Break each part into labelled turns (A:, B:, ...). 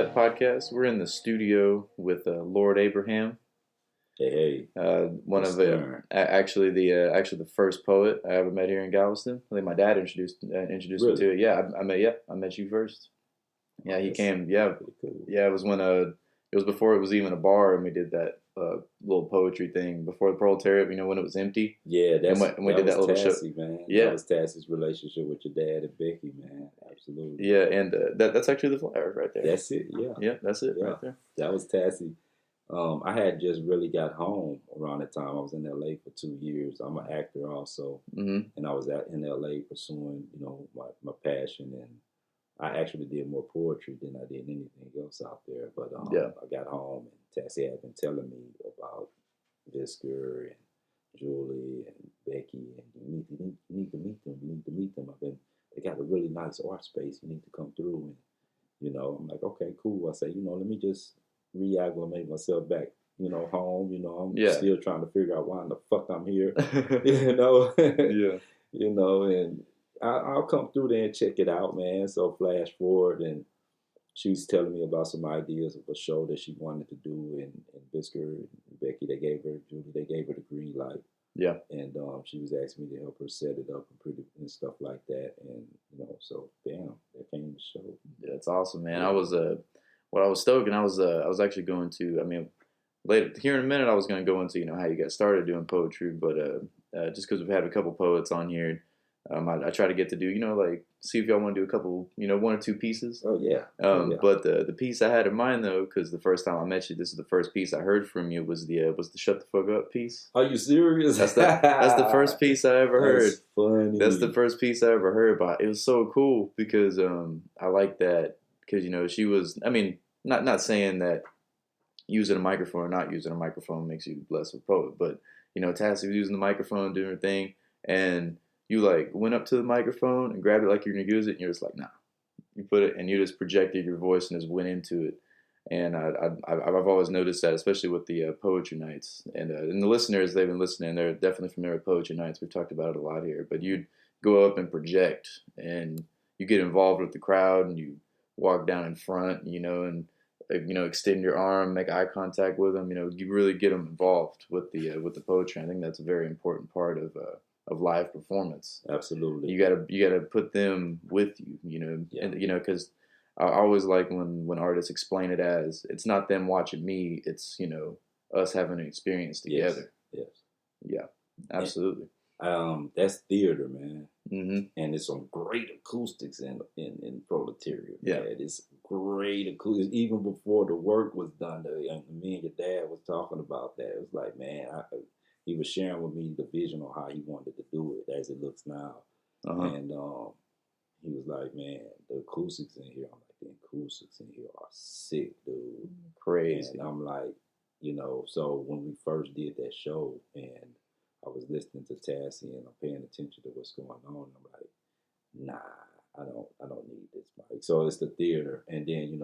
A: Step podcast. We're in the studio with Lord Abraham,
B: Hey,
A: one of
B: Stern.
A: actually the first poet I ever met here in Galveston. I think my dad introduced me
B: Really?
A: to it. Yeah, I met you first. Yeah, he
B: That's
A: came. Yeah,
B: pretty cool.
A: yeah. It was when it was before it was even a bar, and we did that little poetry thing before the proletariat. You know, when it was empty,
B: Yeah,
A: and we
B: that
A: did
B: was
A: that little show.
B: Tassie, man. That
A: Yeah,
B: was Tassie's relationship with your dad and Becky, man. Absolutely.
A: yeah, and that's actually the flyer right there.
B: That's it. Yeah,
A: Yeah, that's it
B: yeah.
A: right there.
B: That was Tassie. I had just really got home around that time. I was in LA for 2 years. I'm an actor also,
A: Hmm.
B: and I was out in LA pursuing, my passion, and I actually did more poetry than I did anything else out there. But
A: Yeah,
B: I got home, and Tassie had been telling me about Visker and Julie and Becky, and you need to meet them. You need to meet them. They got a really nice art space. You need to come through. And I'm like, okay, cool. I say, let me just reacclimate myself back, home. I'm
A: yeah,
B: still trying to figure out why in the fuck I'm here, you know,
A: yeah.
B: and I'll come through there and check it out, man. So flash forward, and she's telling me about some ideas of a show that she wanted to do, and Bisker and Becky, Julie, they gave her the green light.
A: Yeah.
B: And she was asking me to help her set it up and stuff like that. And, so bam, that came to show.
A: Yeah, it's awesome, man. I was what I was stoked, and I was actually going to. I mean, later here in a minute, I was going to go into how you got started doing poetry, but just because we've had a couple poets on here, I try to get to do like see if y'all want to do a couple one or two pieces.
B: Oh yeah.
A: But the piece I had in mind though, because the first time I met you, this is the first piece I heard from you was the shut the fuck up piece.
B: Are you serious?
A: That's the first piece I ever heard.
B: That's funny.
A: That's the first piece I ever heard. But it was so cool because I like that because she was. I mean, not saying that using a microphone or not using a microphone makes you less of a poet, but Tassie was using the microphone, doing her thing, and you like went up to the microphone and grabbed it like you're gonna use it, and you're just like, nah. You put it and you just projected your voice and just went into it. And I've always noticed that, especially with the poetry nights, and the listeners, they've been listening. They're definitely familiar with poetry nights. We've talked about it a lot here. But you'd go up and project, and you get involved with the crowd, and you walk down in front, and extend your arm, make eye contact with them. You really get them involved with the poetry. I think that's a very important part of live performance.
B: Absolutely.
A: You gotta put them with you.
B: Yeah.
A: And because I always like when artists explain it as it's not them watching me, it's us having an experience together.
B: Yes.
A: Yeah, absolutely.
B: That's theater, man.
A: Mm-hmm.
B: And it's some great acoustics in Proletariat.
A: Yeah,
B: man. It's great acoustics. Even before the work was done, me and your dad was talking about that. It was like, man, he was sharing with me the vision on how he wanted to do it as it looks now.
A: Uh-huh.
B: And he was like, man, the acoustics in here, I'm like, the acoustics in here are sick, dude.
A: Crazy.
B: And I'm like, so when we first did that show and I was listening to Tassie and I'm paying attention to what's going on, I'm like, nah, I don't need this mic. So it's the theater. And then,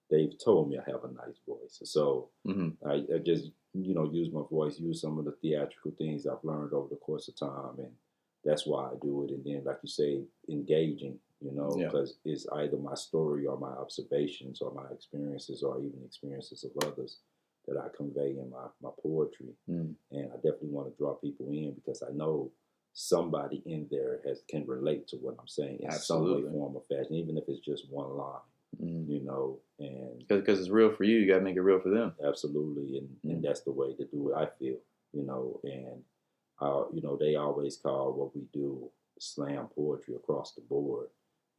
B: they've told me I have a nice voice. So
A: Mm-hmm.
B: I just, use my voice, use some of the theatrical things I've learned over the course of time. And that's why I do it. And then, like you say, engaging, because it's either my story or my observations or my experiences or even experiences of others that I convey in my poetry.
A: Mm.
B: And I definitely want to draw people in because I know somebody in there can relate to what I'm saying in some way, form, or fashion, even if it's just one line.
A: Mm.
B: And
A: because it's real for you, you got to make it real for them.
B: Absolutely, and that's the way to do it. I feel, and they always call what we do slam poetry across the board,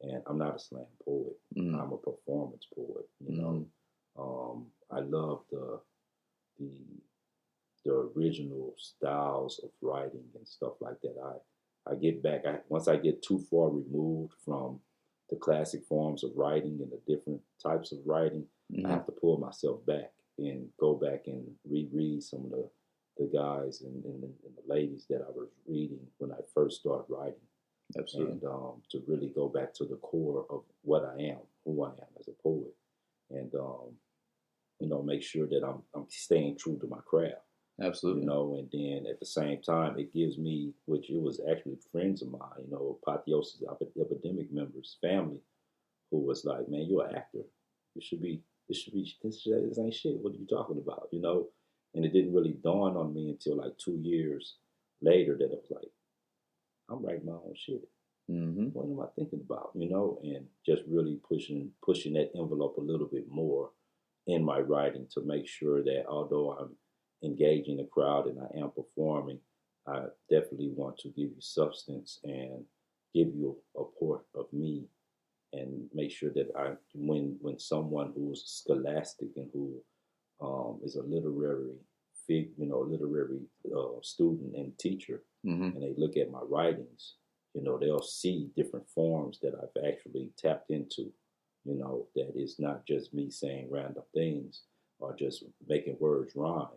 B: and I'm not a slam poet.
A: Mm.
B: I'm a performance poet. I love the original styles of writing and stuff like that. I get back. Once I get too far removed from the classic forms of writing and the different types of writing, I have to pull myself back and go back and reread some of the guys and the ladies that I was reading when I first started writing.
A: Absolutely.
B: And to really go back to the core of what I am, who I am as a poet, and make sure that I'm staying true to my craft.
A: Absolutely.
B: And then at the same time, it gives me, which it was actually friends of mine, Apotheosis Epidemic members, family, who was like, man, you're an actor. this ain't shit. What are you talking about? You know? And it didn't really dawn on me until like 2 years later that it was like, I'm writing my own shit.
A: Mm-hmm.
B: What am I thinking about? You know, and just really pushing that envelope a little bit more in my writing to make sure that although I'm engaging the crowd and I am performing, I definitely want to give you substance and give you a part of me, and make sure that when someone who's scholastic and who is a literary student and teacher,
A: Mm-hmm.
B: and they look at my writings, you know, they'll see different forms that I've actually tapped into. You know, that it's not just me saying random things or just making words rhyme.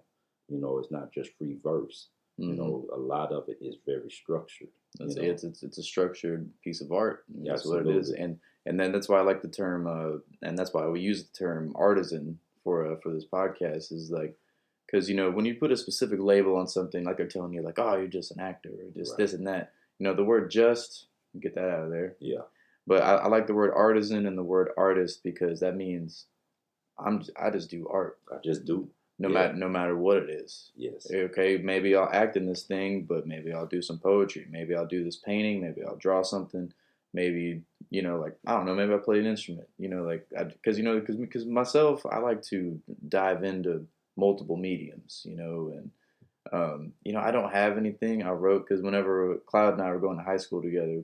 B: You know, it's not just free verse.
A: Mm-hmm.
B: You know, a lot of it is very structured.
A: It's a structured piece of art. That's
B: Absolutely.
A: what it is, and then that's why I like the term, and that's why we use the term artisan for this podcast. Is like, because you know when you put a specific label on something, like they're telling you like, oh, you're just an actor or just this and that. You know, the word just, get that out of there.
B: Yeah.
A: But I like the word artisan and the word artist because that means I just do art.
B: I just do.
A: No matter what it is.
B: Yes.
A: Okay, maybe I'll act in this thing, but maybe I'll do some poetry. Maybe I'll do this painting. Maybe I'll draw something. Maybe, you know, like, I don't know, maybe I'll play an instrument. You know, like, because myself, I like to dive into multiple mediums, you know, and, you know, I don't have anything I wrote because whenever Cloud and I were going to high school together,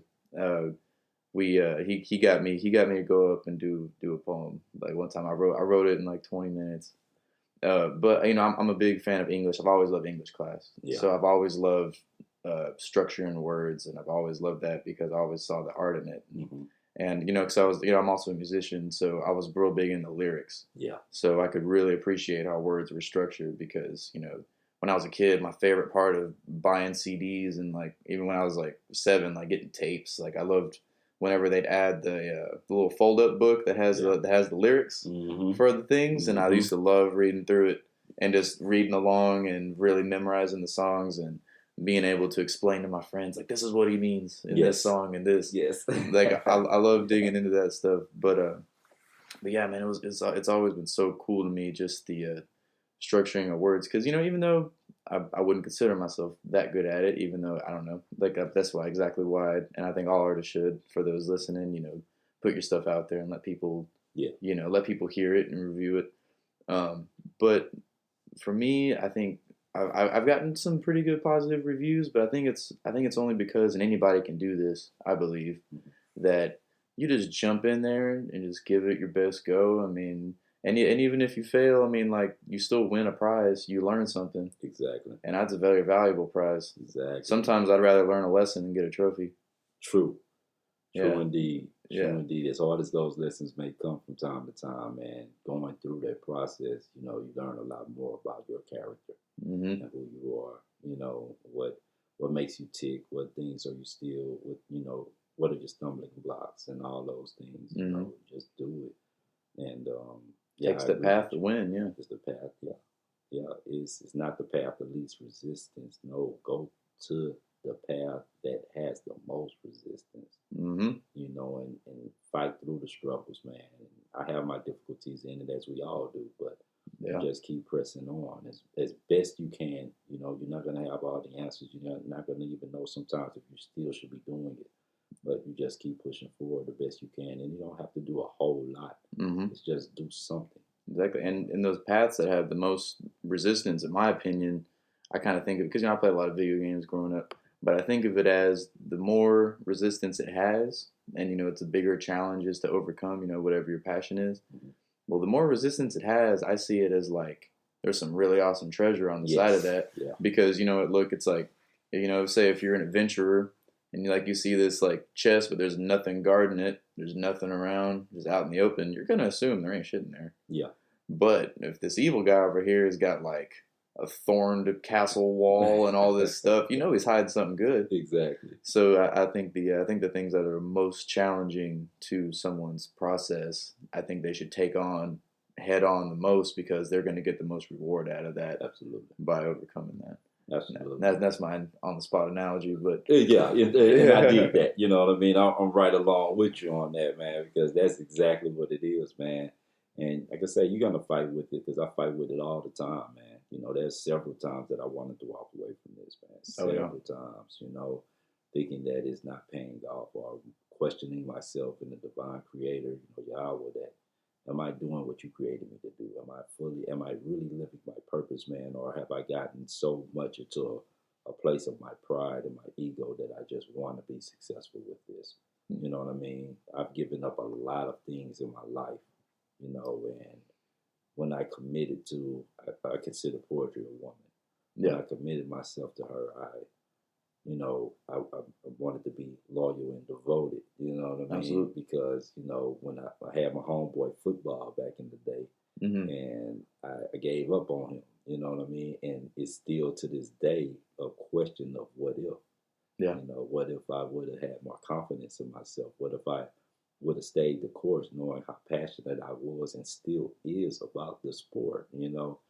A: he got me to go up and do a poem. Like one time I wrote it in like 20 minutes. But you know, I'm a big fan of English. I've always loved English class.
B: Yeah.
A: So I've always loved structuring words, and I've always loved that because I always saw the art in it.
B: Mm-hmm.
A: And you know, because I was, you know, I'm also a musician, so I was real big into lyrics.
B: Yeah.
A: So I could really appreciate how words were structured because, you know, when I was a kid, my favorite part of buying CDs and like even when I was like 7, like getting tapes, like I loved whenever they'd add the little fold up book that has the lyrics for the things, and I used to love reading through it and just reading along and really memorizing the songs and being able to explain to my friends like this is what he means in this song and this.
B: Yes.
A: Like I love digging into that stuff, but yeah, man, it's always been so cool to me just the structuring of words because you know even though I wouldn't consider myself that good at it, even though I don't know, like that's exactly why, and I think all artists should. For those listening, you know, put your stuff out there and let people, you know, let people hear it and review it. But for me, I think I've gotten some pretty good positive reviews, but I think it's only because, and anybody can do this, I believe, that you just jump in there and just give it your best go. I mean. And even if you fail, I mean, like, you still win a prize. You learn something.
B: Exactly.
A: And that's a very valuable prize.
B: Exactly.
A: Sometimes I'd rather learn a lesson and get a trophy.
B: True. True
A: Yeah.
B: indeed. True
A: Yeah.
B: indeed. As hard as those lessons may come from time to time, and going through that process, you know, you learn a lot more about your character and who you are. You know, what makes you tick, what things are you still, you know, what are your stumbling blocks and all those things. You know, just do it. And,
A: takes the path to win, yeah.
B: It's the path, yeah. It's not the path of least resistance. No, go to the path that has the most resistance. You know, and fight through the struggles, man. And I have my difficulties in it, as we all do, but you just keep pressing on as best you can. You know, you're not going to have all the answers. You're not going to even know sometimes if you still should be doing it. But you just keep pushing forward the best you can, and you don't have to do a whole lot. It's just do something.
A: Exactly, and those paths that have the most resistance, in my opinion, I kind of think of because you know I played a lot of video games growing up, but I think of it as the more resistance it has, and you know it's a bigger challenge to overcome. You know whatever your passion is. Well, the more resistance it has, I see it as like there's some really awesome treasure on the side of that because you know it's like you know say if you're an adventurer. And you see this like chest, but there's nothing guarding it. There's nothing around, just out in the open. You're gonna assume there ain't shit in there.
B: Yeah.
A: But if this evil guy over here has got like a thorned castle wall and all this stuff, you know he's hiding something good.
B: Exactly.
A: So I think the things that are most challenging to someone's process, I think they should take on head on the most because they're going to get the most reward out of that.
B: Absolutely.
A: By overcoming that.
B: Absolutely.
A: That's my on the spot analogy, but
B: yeah, and I dig that. You know what I mean? I'm right along with you on that, man, because that's exactly what it is, man. And like I say, you're gonna fight with it because I fight with it all the time, man. You know, there's several times that I wanted to walk away from this, man.
A: Oh yeah.
B: Several times, you know, thinking that it's not paying off or questioning myself and the divine creator, you know, Yahweh, that am I doing what you created me to do? Am I really living my purpose, man? Or have I gotten so much into a place of my pride and my ego that I just want to be successful with this? You know what I mean? I've given up a lot of things in my life, you know, and when I committed to, I consider poetry a woman. When
A: Yeah.
B: I committed myself to her, you know, I wanted to be loyal and devoted, you know what I mean?
A: Absolutely.
B: Because, you know, when I had my homeboy football back in the day,
A: Mm-hmm.
B: and I gave up on him, you know what I mean? And it's still to this day a question of what if.
A: Yeah.
B: You know, what if I would have had more confidence in myself? What if I would have stayed the course knowing how passionate I was and still is about the sport, you know?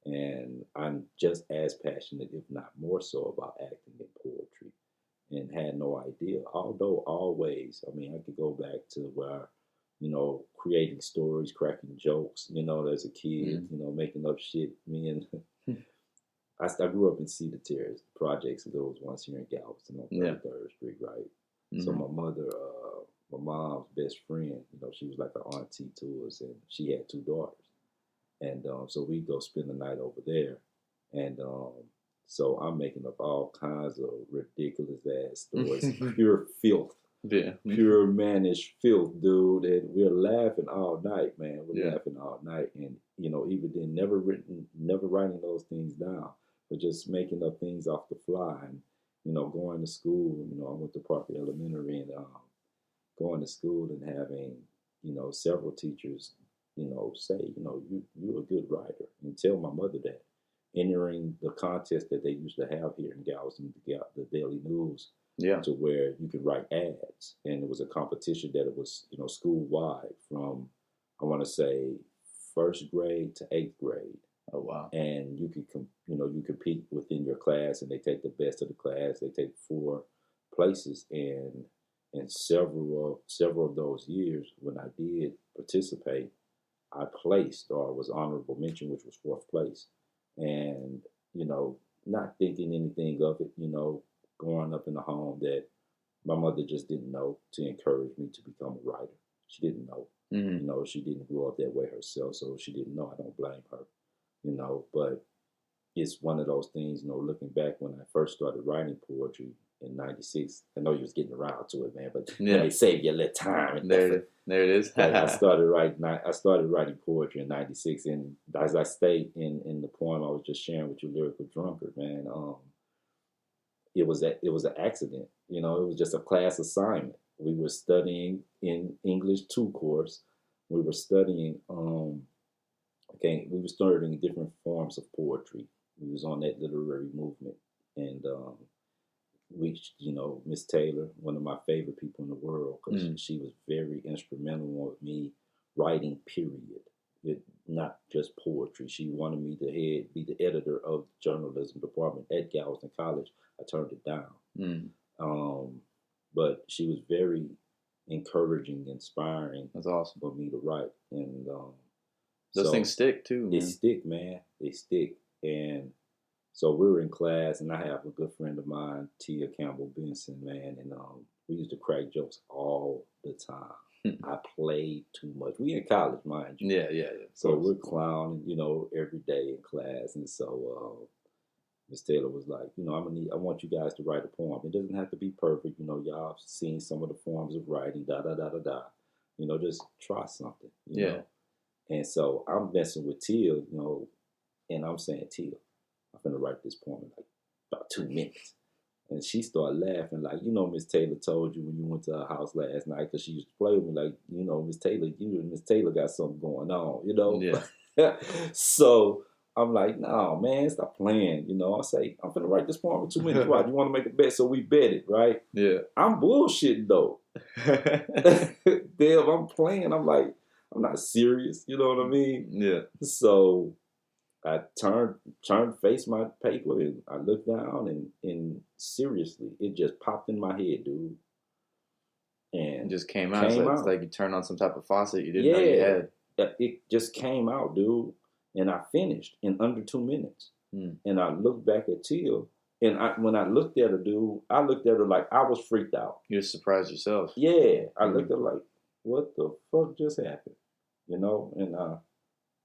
B: And I'm just as passionate, if not more so, about acting and poetry, and had no idea. Although always, I mean, I could go back to where, you know, creating stories, cracking jokes, you know, as a kid, you know, making up shit. Me and I grew up in Cedar Terrace, projects of those ones here in Galveston on 33rd Street, right?
A: Mm-hmm.
B: So my mom's best friend, you know, she was like an auntie to us, and she had 2 daughters. And so we go spend the night over there. And so I'm making up all kinds of ridiculous ass stories, pure filth.
A: Yeah.
B: Pure mannish filth, dude. And we're laughing all night, man. We're laughing all night. And, you know, even then, never writing those things down, but just making up things off the fly. And, you know, going to school, you know, I went to Parker Elementary, and going to school and having, you know, several teachers, you know, say, you know, you're a good writer. And tell my mother that. Entering the contest that they used to have here in Galveston, the Daily News, to where you could write ads. And it was a competition that it was, you know, school-wide from, I want to say, 1st grade to 8th grade.
A: Oh, wow.
B: And you could, you know, you compete within your class, and they take the best of the class. They take 4 places, and in several of those years, when I did participate, I placed, or was honorable mention, which was 4th place. And, you know, not thinking anything of it, you know, growing up in a home that my mother just didn't know to encourage me to become a writer. She didn't know.
A: Mm-hmm.
B: You know, she didn't grow up that way herself, so she didn't know. I don't blame her, you know, but it's one of those things, you know, looking back when I first started writing poetry in 96. I know you was getting around to it, man, but let me save you a little time and effort.
A: There it is.
B: I started writing poetry in 96, and as I state in the poem I was just sharing with you, Lyrical Drunkard, man, it was an accident. You know, it was just a class assignment. We were studying in English 2 course. We were studying we were studying different forms of poetry. We was on that literary movement, and we, you know, Miss Taylor, one of my favorite people in the world, because she was very instrumental with me writing, period. Not just poetry. She wanted me to be the editor of the journalism department at Galveston College. I turned it down. But she was very encouraging, inspiring.
A: That's awesome.
B: For me to write. And
A: those things stick too, man.
B: They stick, man. They stick. And so we were in class, and I have a good friend of mine, Tia Campbell Benson, man, and we used to crack jokes all the time. I played too much. We in college, mind you.
A: Yeah.
B: So we're clowning, you know, every day in class. And so Miss Taylor was like, you know, I want you guys to write a poem. It doesn't have to be perfect. You know, y'all have seen some of the forms of writing, da-da-da-da-da. You know, just try something, you know. And so I'm messing with Tia, you know, and I'm saying, Tia, I'm going to write this poem in like about 2 minutes. And she started laughing like, you know, Miss Taylor told you when you went to her house last night, because she used to play with me like, you know, Miss Taylor got something going on, you know.
A: Yeah.
B: So I'm like, no, man, stop playing. You know, I say, I'm going to write this poem in 2 minutes. Right? You want to make a bet? So we bet it, right?
A: Yeah.
B: I'm bullshitting, though. Damn, I'm playing. I'm like, I'm not serious. You know what I mean?
A: Yeah.
B: So I turned, face my paper, and I looked down, and seriously, it just popped in my head, dude. And
A: it just came out. It's like you turned on some type of faucet you didn't know you had.
B: it just came out, dude, and I finished in under 2 minutes. And I looked back at Tia, and when I looked at her, dude, I looked at her like I was freaked out.
A: You just surprised yourself.
B: Yeah, I looked at her like, what the fuck just happened? You know, and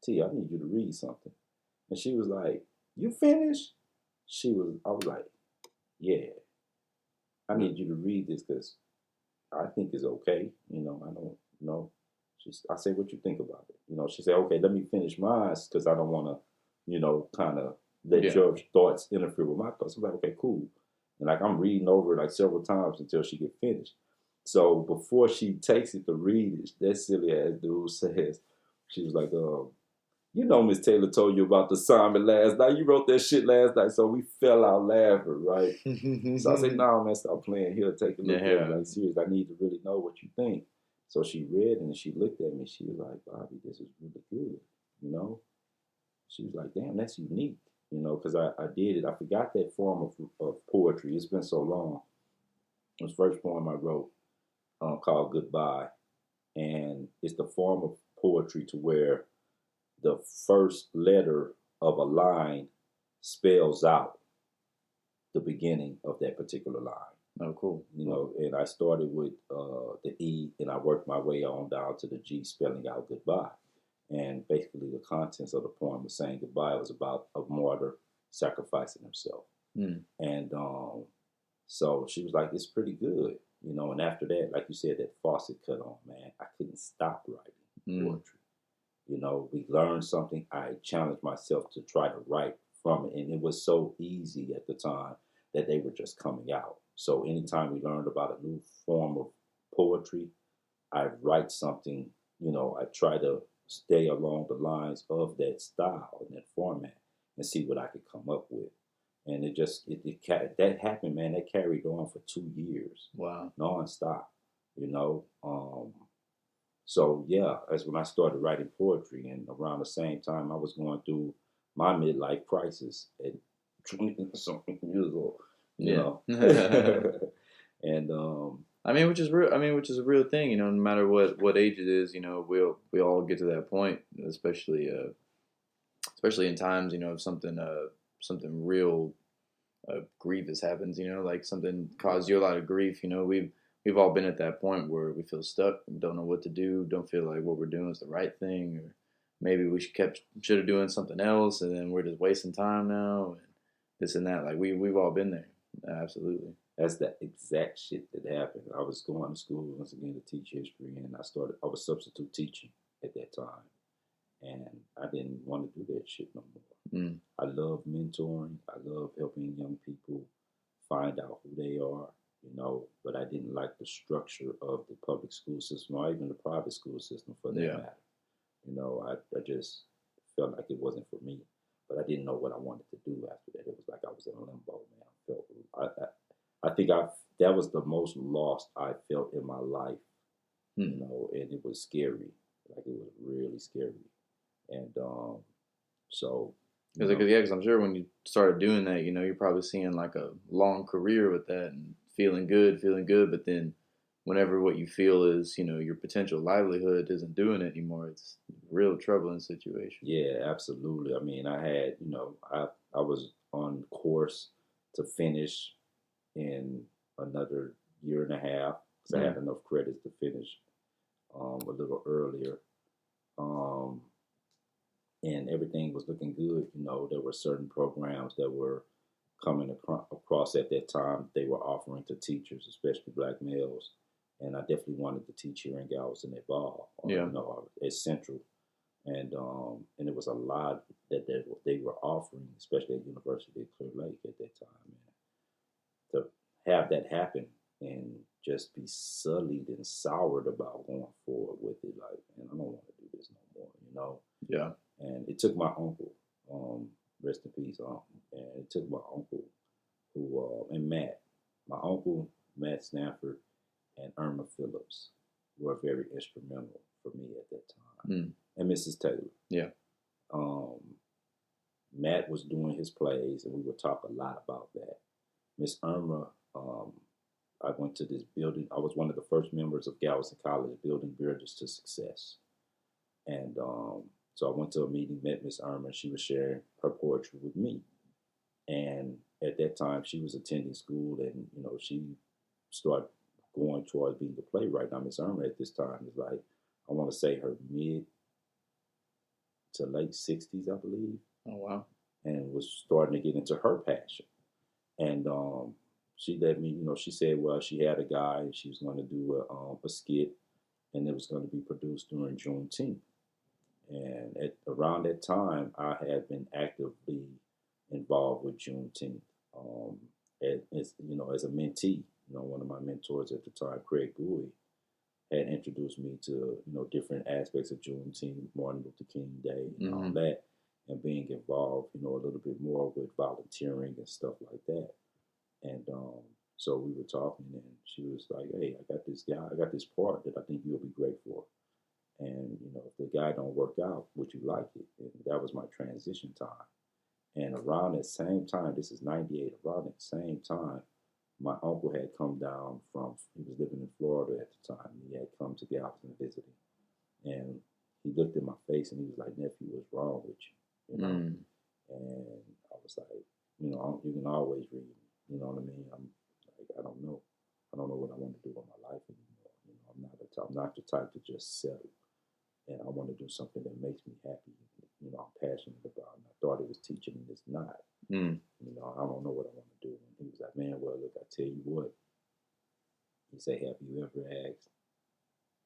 B: Tia, I need you to read something. And she was like, you finished? I was like, yeah, I need you to read this because I think it's okay. You know, I don't know. I said, what you think about it? You know, she said, okay, let me finish mine because I don't want to, you know, kind of let your thoughts interfere with my thoughts. I'm like, okay, cool. And like I'm reading over it like several times until she get finished. So before she takes it to read it, that silly ass dude says, she was like, you know, Miss Taylor told you about the assignment last night. You wrote that shit last night, so we fell out laughing, right? So I said, no, man, stop playing here. Take a look at it. Like, serious, I need to really know what you think. So she read it and she looked at me. She was like, Bobby, this is really good, you know? She was like, damn, that's unique, you know, because I did it. I forgot that form of poetry. It's been so long. It was the first poem I wrote called Goodbye. And it's the form of poetry to where the first letter of a line spells out the beginning of that particular line.
A: Oh, cool.
B: You know, and I started with the E, and I worked my way on down to the G, spelling out goodbye. And basically the contents of the poem was saying goodbye. It was about a martyr sacrificing himself. And so she was like, it's pretty good. You know, and after that, like you said, that faucet cut on, man. I couldn't stop writing poetry. You know, we learned something. I challenged myself to try to write from it. And it was so easy at the time that they were just coming out. So anytime we learned about a new form of poetry, I write something, you know, I try to stay along the lines of that style and that format and see what I could come up with. And that happened, man. That carried on for 2 years.
A: Wow.
B: Nonstop, you know. So yeah, that's when I started writing poetry, and around the same time I was going through my midlife crisis at 20-something years old, you know. And
A: which is real. Which is a real thing, you know. No matter what age it is, you know, we all get to that point, especially in times, you know, of something real grievous happens, you know, like something caused you a lot of grief. You know, we've all been at that point where we feel stuck, don't know what to do, don't feel like what we're doing is the right thing, or maybe we should have doing something else, and then we're just wasting time now, and this and that. Like we've all been there. Absolutely.
B: That's the exact shit that happened. I was going to school once again to teach history, and I was substitute teaching at that time, and I didn't want to do that shit no more. I love mentoring. I love helping young people find out who they are, you know, but I didn't like the structure of the public school system or even the private school system for that matter. You know, I just felt like it wasn't for me, but I didn't know what I wanted to do after that. It was like I was in limbo, man. I think that was the most lost I felt in my life, you know, and it was scary. Like, it was really scary. And so...
A: Because I'm sure when you started doing that, you know, you're probably seeing like a long career with that and feeling good. But then whenever what you feel is, you know, your potential livelihood isn't doing it anymore, it's a real troubling situation.
B: Yeah, absolutely. I mean, I had, you know, I was on course to finish in another year and a half because I had enough credits to finish a little earlier. And everything was looking good. You know, there were certain programs that were coming across at that time they were offering to teachers, especially black males. And I definitely wanted to teach here in Galveston at Ball, you know, at Central. And it was a lot that they were offering, especially at University of Clear Lake at that time. And to have that happen and just be sullied and soured about going forward with it, like, man, I don't want to do this no more, you know?
A: Yeah.
B: And it took my uncle, rest in peace, and it took my uncle and Matt. My uncle, Matt Stanford, and Irma Phillips were very instrumental for me at that time. And Mrs. Taylor.
A: Yeah.
B: Matt was doing his plays, and we would talk a lot about that. Miss Irma, I went to this building. I was one of the first members of Galveston College, Building Bridges to Success. And so I went to a meeting, met Miss Irma. She was sharing her poetry with me. And at that time, she was attending school, and she started going towards being a playwright. Now, Miss Irma at this time is like, I want to say her mid to late 60s, I believe.
A: Oh, wow.
B: And was starting to get into her passion. And she let me, she said, well, she had a guy, and she was going to do a skit, and it was going to be produced during Juneteenth. And around that time, I had been actively involved with Juneteenth as a mentee. One of my mentors at the time, Craig Bowie, had introduced me to different aspects of Juneteenth, Martin Luther King Day, and all that, and being involved a little bit more with volunteering and stuff like that. And so we were talking, and she was like, "Hey, I got this guy, I got this part that I think you'll be great for. And if the guy don't work out, would you like it?" And that was my transition time. And around that same time, this is '98. Around that same time, my uncle had come down he was living in Florida at the time. He had come to Galveston visiting. And he looked at my face and he was like, "Nephew, what's wrong with you?" And I was like, you can always read me. You know what I mean? I'm like, I don't know. I don't know what I want to do with my life anymore. I'm not the type to just settle. And I want to do something that makes me happy. I'm passionate about. And I thought it was teaching, and it's not. I don't know what I want to do. And he was like, "Man, well, look, I tell you what." He said, "Have you ever asked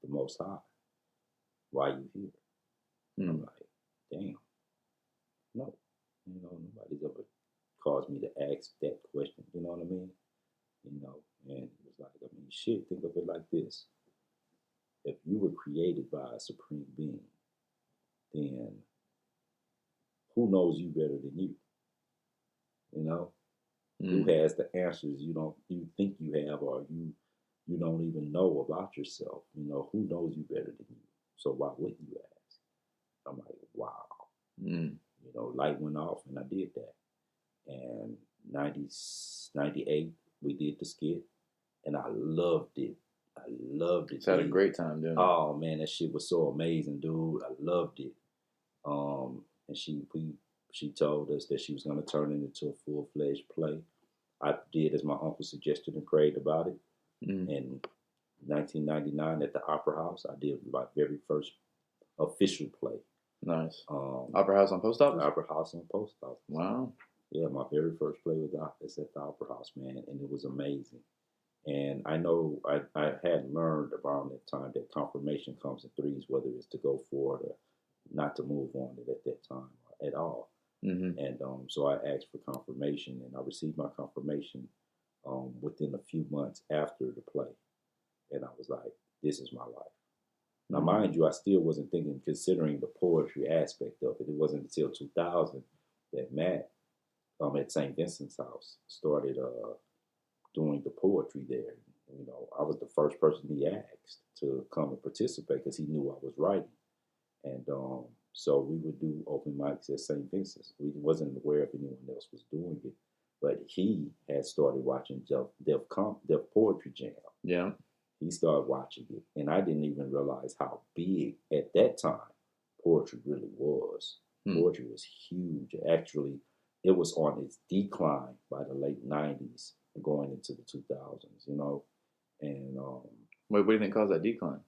B: the Most High why you here?" I'm like, damn, no. Nobody's ever caused me to ask that question. You know what I mean? And it was like, shit, think of it like this. If you were created by a supreme being, then who knows you better than you? Who has the answers you think you have, or you don't even know about yourself? Who knows you better than you? So why wouldn't you ask? I'm like, wow. Light went off, and I did that. And 98, we did the skit, and I loved it. I loved it.
A: Just had a great time doing it.
B: Oh man, that shit was so amazing, dude. I loved it. And she told us that she was going to turn it into a full-fledged play. I did as my uncle suggested and prayed about it. In 1999 at the Opera House, I did my very first official play.
A: Nice. Opera House on Post Office?
B: Opera House on Post Office.
A: Wow.
B: Yeah, my very first play was at the Opera House, man, and it was amazing. And I know I had learned around that time that confirmation comes in threes, whether it's to go forward or not to move on it at that time at all. And so I asked for confirmation, and I received my confirmation within a few months after the play. And I was like, this is my life. Now, mind you, I still wasn't considering the poetry aspect of it. It wasn't until 2000 that Matt at St. Vincent's house started doing the poetry there. I was the first person he asked to come and participate because he knew I was writing. And so we would do open mics at St. Vincent's. We wasn't aware if anyone else was doing it, but he had started watching Def Poetry Jam.
A: Yeah.
B: He started watching it, and I didn't even realize how big at that time poetry really was. Poetry was huge. Actually, it was on its decline by the late 90s going into the 2000s, And
A: Wait, what do you think caused that decline?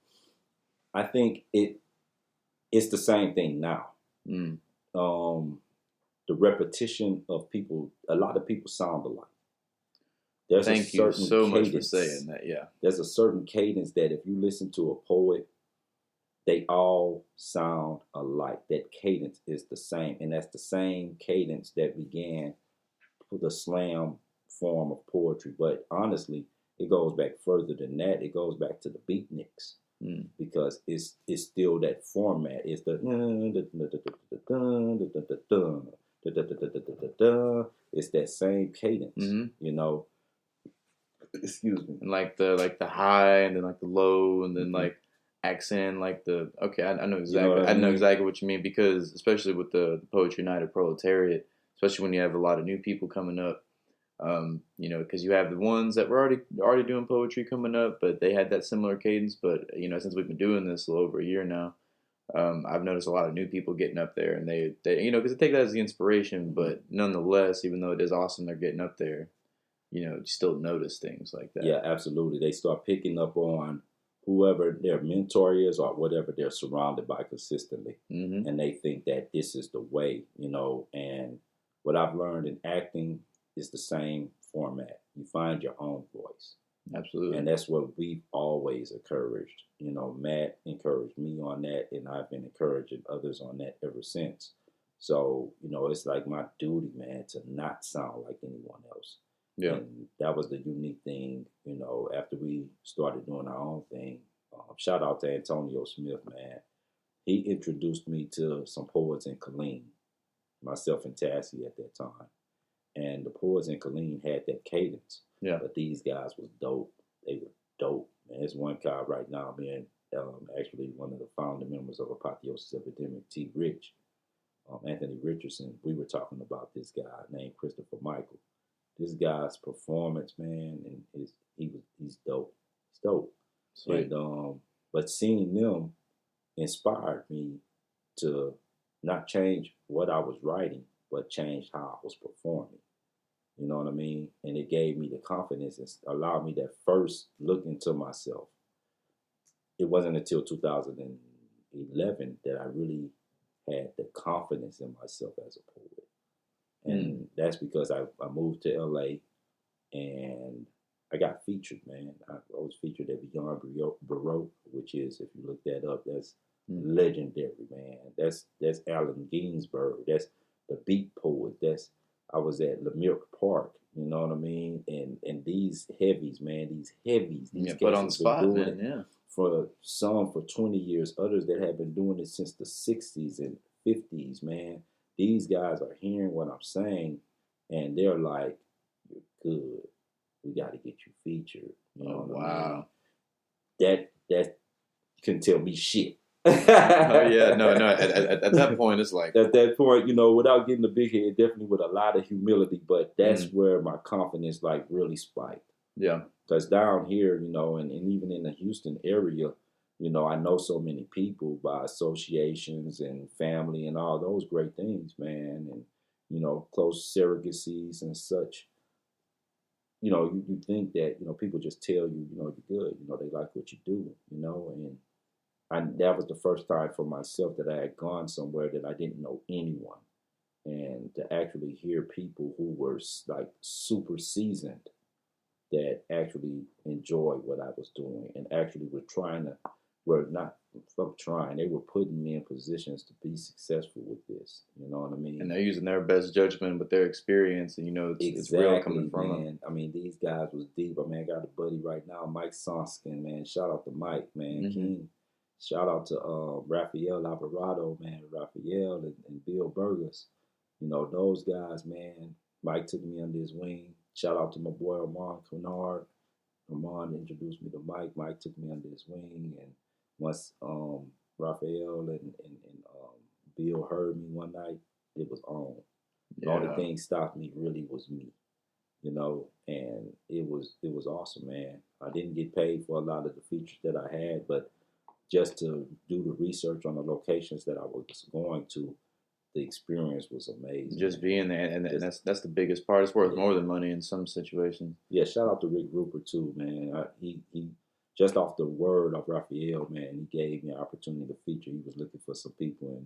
B: I think it's the same thing now. The repetition of people, a lot of people sound alike.
A: Thank you so much for saying that, yeah.
B: There's a certain cadence that if you listen to a poet, they all sound alike. That cadence is the same. And that's the same cadence that began with the slam form of poetry. But honestly, it goes back further than that. It goes back to the beatniks. Because it's still that format. It's it's that same cadence, Excuse me.
A: And like the high, and then like the low, and then like accent, like the I know exactly. I know exactly what you mean, because especially with the poetry night of Proletariat, especially when you have a lot of new people coming up, because you have the ones that were already doing poetry coming up, but they had that similar cadence. But since we've been doing this a little over a year now, I've noticed a lot of new people getting up there, and they you know, because they take that as the inspiration, but nonetheless, even though it is awesome they're getting up there, you know, you still notice things like that.
B: Yeah, absolutely. They start picking up on whoever their mentor is or whatever they're surrounded by consistently.
A: Mm-hmm.
B: And they think that this is the way, you know. And what I've learned in acting is the same format. You find your own voice.
A: Absolutely.
B: And that's what we've always encouraged. You know, Matt encouraged me on that, and I've been encouraging others on that ever since. So, you know, it's like my duty, man, to not sound like anyone else.
A: Yeah.
B: And that was the unique thing, you know, after we started doing our own thing. Shout out to Antonio Smith, man. He introduced me to some poets in Killeen, myself and Tassie at that time. And the poets in Killeen had that cadence.
A: Yeah.
B: But these guys was dope. They were dope. And there's one guy right now, man, actually one of the founding members of Apotheosis Epidemic, T. Rich, Anthony Richardson. We were talking about this guy named Christopher Michael. This guy's performance, man, and he's dope. He's dope.
A: Sweet.
B: And but seeing them inspired me to not change what I was writing, but change how I was performing. You know what I mean? And it gave me the confidence and allowed me that first look into myself. It wasn't until 2011 that I really had the confidence in myself as a poet. And that's because I moved to LA and I got featured, man. I was featured at Beyond Baroque, which is, if you look that up, that's legendary, man. That's Allen Ginsberg. That's the Beat Poet. I was at Leimert Park, you know what I mean? And these heavies, man, these
A: put on the spot, man, yeah.
B: For some for 20 years, others that have been doing it since the 60s and 50s, man. These guys are hearing what I'm saying, and they're like, "You're good. We got to get you featured." You know what I mean? That couldn't tell me shit.
A: Oh yeah, no. At that point, it's like
B: at that point, you know, without getting the big head, definitely with a lot of humility. But that's where my confidence like really spiked.
A: Yeah,
B: because down here, you know, and even in the Houston area, you know, I know so many people by associations and family and all those great things, man, and, you know, close surrogacies and such. You know, you think that, you know, people just tell you, you know, you're good, you know, they like what you do, you know, and that was the first time for myself that I had gone somewhere that I didn't know anyone. And to actually hear people who were like super seasoned that actually enjoyed what I was doing and actually were trying to, they were putting me in positions to be successful with this. You know what I mean?
A: And they're using their best judgment with their experience, and you know it's real coming from them.
B: I mean, these guys was deep. I mean, I got a buddy right now, Mike Sonskin, man. Shout out to Mike, man. King. Shout out to Rafael Alvarado, man. Rafael and Bill Burgess. You know, those guys, man. Mike took me under his wing. Shout out to my boy Armand Quinard. Armand introduced me to Mike. Mike took me under his wing, and once Raphael and Bill heard me one night, it was on. The only thing stopped me really was me, you know, and it was awesome, man. I didn't get paid for a lot of the features that I had, but just to do the research on the locations that I was going to, the experience was amazing.
A: Just being there, and that's the biggest part. It's worth more than money in some situations.
B: Yeah, shout out to Rick Rupert too, man. He just off the word of Raphael, man, he gave me an opportunity to feature. He was looking for some people,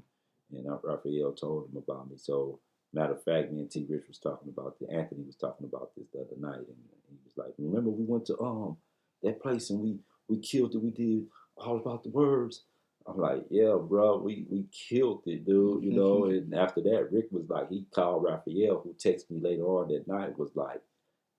B: and Raphael told him about me. So, matter of fact, me and T. Rich was talking about this. Anthony was talking about this the other night, and he was like, "Remember we went to that place and we killed it. We did all about the words." I'm like, "Yeah, bro, we killed it, dude." You know. And after that, Rick was like, he called Raphael, who texted me later on that night, was like,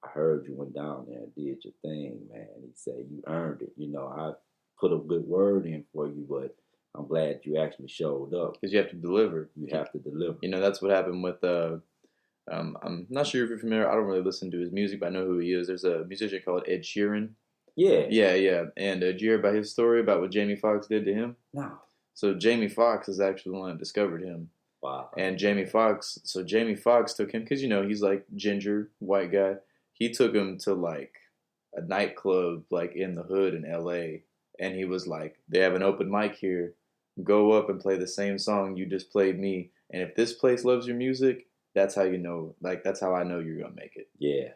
B: "I heard you went down there and did your thing, man." He said, "You earned it. You know, I put a good word in for you, but I'm glad you actually showed up."
A: Because you have to deliver.
B: You have to deliver.
A: You know, that's what happened with, I'm not sure if you're familiar. I don't really listen to his music, but I know who he is. There's a musician called Ed Sheeran. Yeah. And did you hear about his story about what Jamie Foxx did to him?
B: No.
A: So Jamie Foxx is actually the one that discovered him.
B: Wow.
A: And Jamie Foxx took him, because, you know, he's like ginger, white guy. He took him to like a nightclub like in the hood in LA. And he was like, "They have an open mic here. go up and play the same song you just played me. And if this place loves your music, that's how you know. Like that's how I know you're gonna make it.
B: Yeah,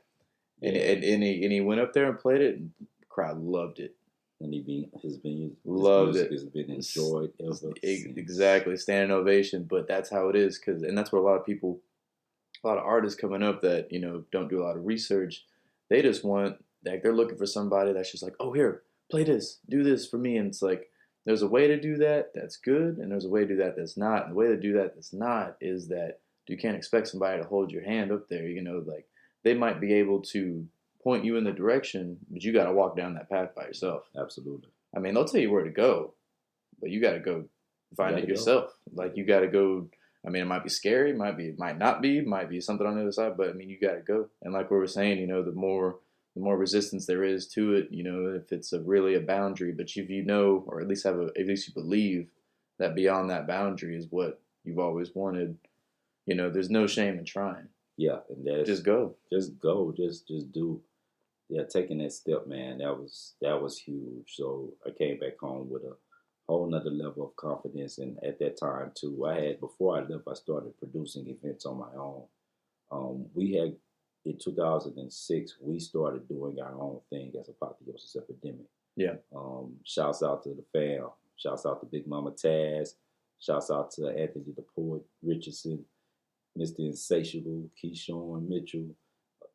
A: And
B: yeah.
A: he went up there and played it, and the crowd loved it.
B: And his
A: Loved
B: music
A: it.
B: has been enjoyed ever since.
A: Exactly, standing ovation. But that's how it is, and that's where a lot of people, a lot of artists coming up that don't do a lot of research. They just want like they're looking for somebody that's just like, oh here, play this, do this for me, and it's like there's a way to do that that's good, and there's a way to do that that's not. And the way to do that that's not is that you can't expect somebody to hold your hand up there. Like they might be able to point you in the direction, but you got to walk down that path by yourself.
B: Absolutely.
A: I mean, they'll tell you where to go, but you got to go find it yourself. Like you got to go. I mean, it might be scary, it might not be, might be something on the other side, but I mean, you got to go. And like we were saying, the more resistance there is to it, if it's really a boundary, but if or at least at least you believe that beyond that boundary is what you've always wanted, there's no shame in trying.
B: Yeah, and that's
A: just go,
B: just do. Yeah, taking that step, man, that was huge. So I came back home with a whole nother level of confidence. And at that time too, before I left, I started producing events on my own. We had in 2006, we started doing our own thing as Apotheosis Epidemic.
A: Yeah.
B: Shouts out to the fam. Shouts out to Big Mama Taz. Shouts out to Anthony the Poet Richardson, Mr. Insatiable, Keyshawn Mitchell,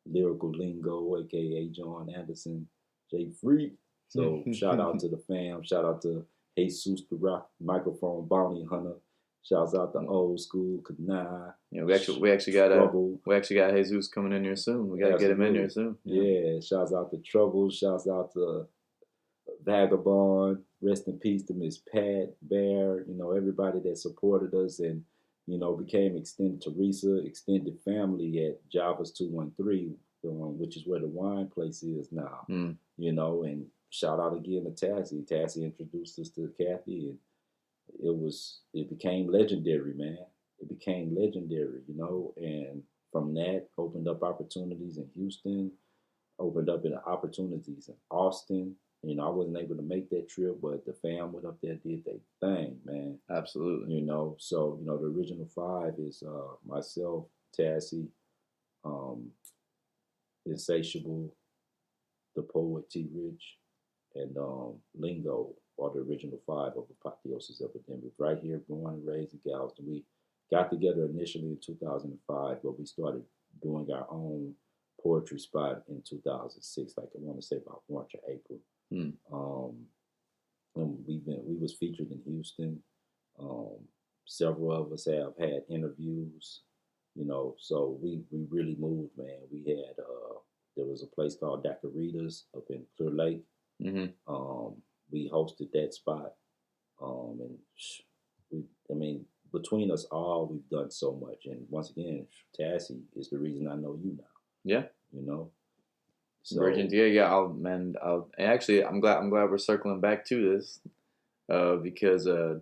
B: Lyrical Lingo, aka John Anderson, Jay Freak. So shout out to the fam. Shout out to Jesus the Rock Microphone Bounty Hunter. Shouts out to Old School Kanai.
A: We actually got Jesus coming in here soon. We gotta get him in here soon.
B: Yeah. Shouts out to Trouble. Shouts out to Vagabond. Rest in peace to Miss Pat Bear. Everybody that supported us and became extended Teresa, extended family at Java's 213, which is where the wine place is now. And shout out again to Tassie. Tassie introduced us to Kathy, and it became legendary, man. It became legendary, and from that opened up opportunities in Houston, opened up opportunities in Austin. I wasn't able to make that trip, but the fam went up there, did their thing, man.
A: Absolutely.
B: So, the original five is myself, Tassie, Insatiable, the Poet T. Rich, and Lingo are the original five of Apotheosis Epidemic. Right here, born and raised in Galveston. We got together initially in 2005, but we started doing our own poetry spot in 2006, like I want to say about March or April. And we was featured in Houston. Several of us have had interviews, so we really moved, man. We had there was a place called Daiquiritas up in Clear Lake. We hosted that spot, and between us all, we've done so much. And once again, Tassie is the reason I know you now.
A: Yeah,
B: So,
A: Virgin, yeah. Actually, I'm glad we're circling back to this, because and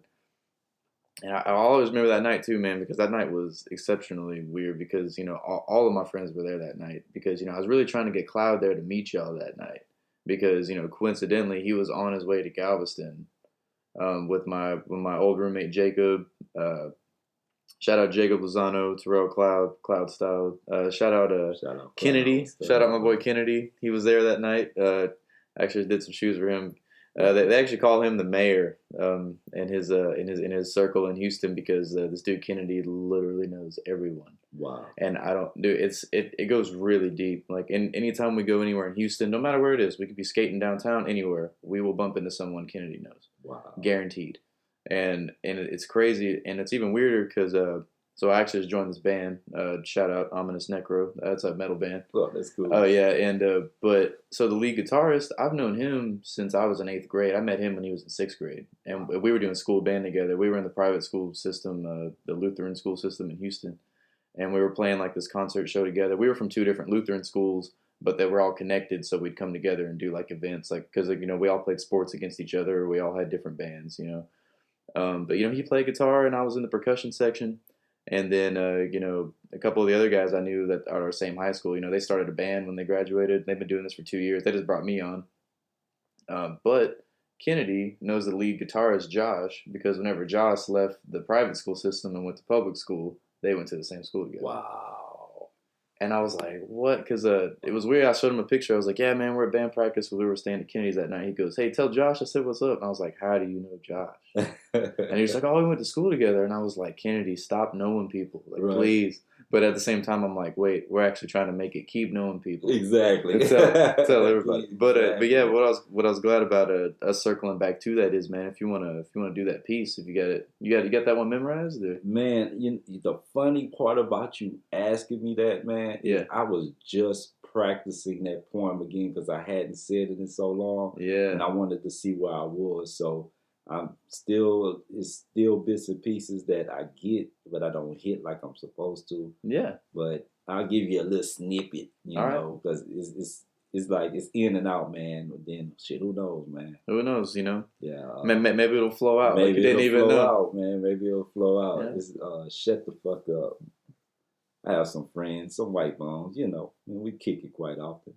A: I always remember that night too, man, because that night was exceptionally weird because all of my friends were there that night because I was really trying to get Cloud there to meet y'all that night because coincidentally he was on his way to Galveston, with my old roommate Jacob. Shout out Jacob Lozano, Terrell Cloud Style. Shout out Kennedy. Shout out my boy Kennedy. He was there that night. Actually did some shoes for him. They actually call him the mayor in his circle in Houston because this dude Kennedy literally knows everyone.
B: Wow.
A: And it goes really deep. Like anytime we go anywhere in Houston, no matter where it is, we could be skating downtown anywhere, we will bump into someone Kennedy knows.
B: Wow.
A: Guaranteed. And it's crazy, and it's even weirder because so I actually just joined this band. Shout out Ominous Necro. That's a metal band.
B: Oh, that's cool.
A: Oh yeah, and but so the lead guitarist, I've known him since I was in 8th grade. I met him when he was in 6th grade, and we were doing school band together. We were in the private school system, the Lutheran school system in Houston, and we were playing like this concert show together. We were from 2 different Lutheran schools, but they were all connected, so we'd come together and do like events, like because we all played sports against each other. We all had different bands, But he played guitar, and I was in the percussion section. And then a couple of the other guys I knew that are our same high school. They started a band when they graduated. They've been doing this for 2 years. They just brought me on. But Kennedy knows the lead guitarist Josh because whenever Josh left the private school system and went to public school, they went to the same school together.
B: Wow.
A: And I was like, what? Because it was weird. I showed him a picture. I was like, yeah, man, we're at band practice. We were staying at Kennedy's that night. He goes, hey, tell Josh I said, what's up? And I was like, how do you know Josh? And he was like, oh, we went to school together. And I was like, Kennedy, stop knowing people. Like,
B: Right.
A: please. But at the same time, I'm like, wait, we're actually trying to make it keep knowing people.
B: Exactly.
A: Tell everybody.
B: Exactly.
A: But yeah, what I was glad about us circling back to that is, man, if you wanna do that piece, if you got it, you got that one memorized. Or?
B: Man, the funny part about you asking me that, man, is I was just practicing that poem again because I hadn't said it in so long.
A: Yeah.
B: And I wanted to see where I was. So it's still bits and pieces that I get, but I don't hit like I'm supposed to.
A: Yeah.
B: But I'll give you a little snippet, know, because it's like it's in and out, man. But then shit, who knows, man?
A: Who knows, you know?
B: Yeah.
A: Maybe it'll flow out.
B: Maybe
A: like you didn't even know.
B: Out, man. Maybe it'll flow out.
A: Yeah.
B: It's, shut the fuck up. I have some friends, some white bones, and we kick it quite often.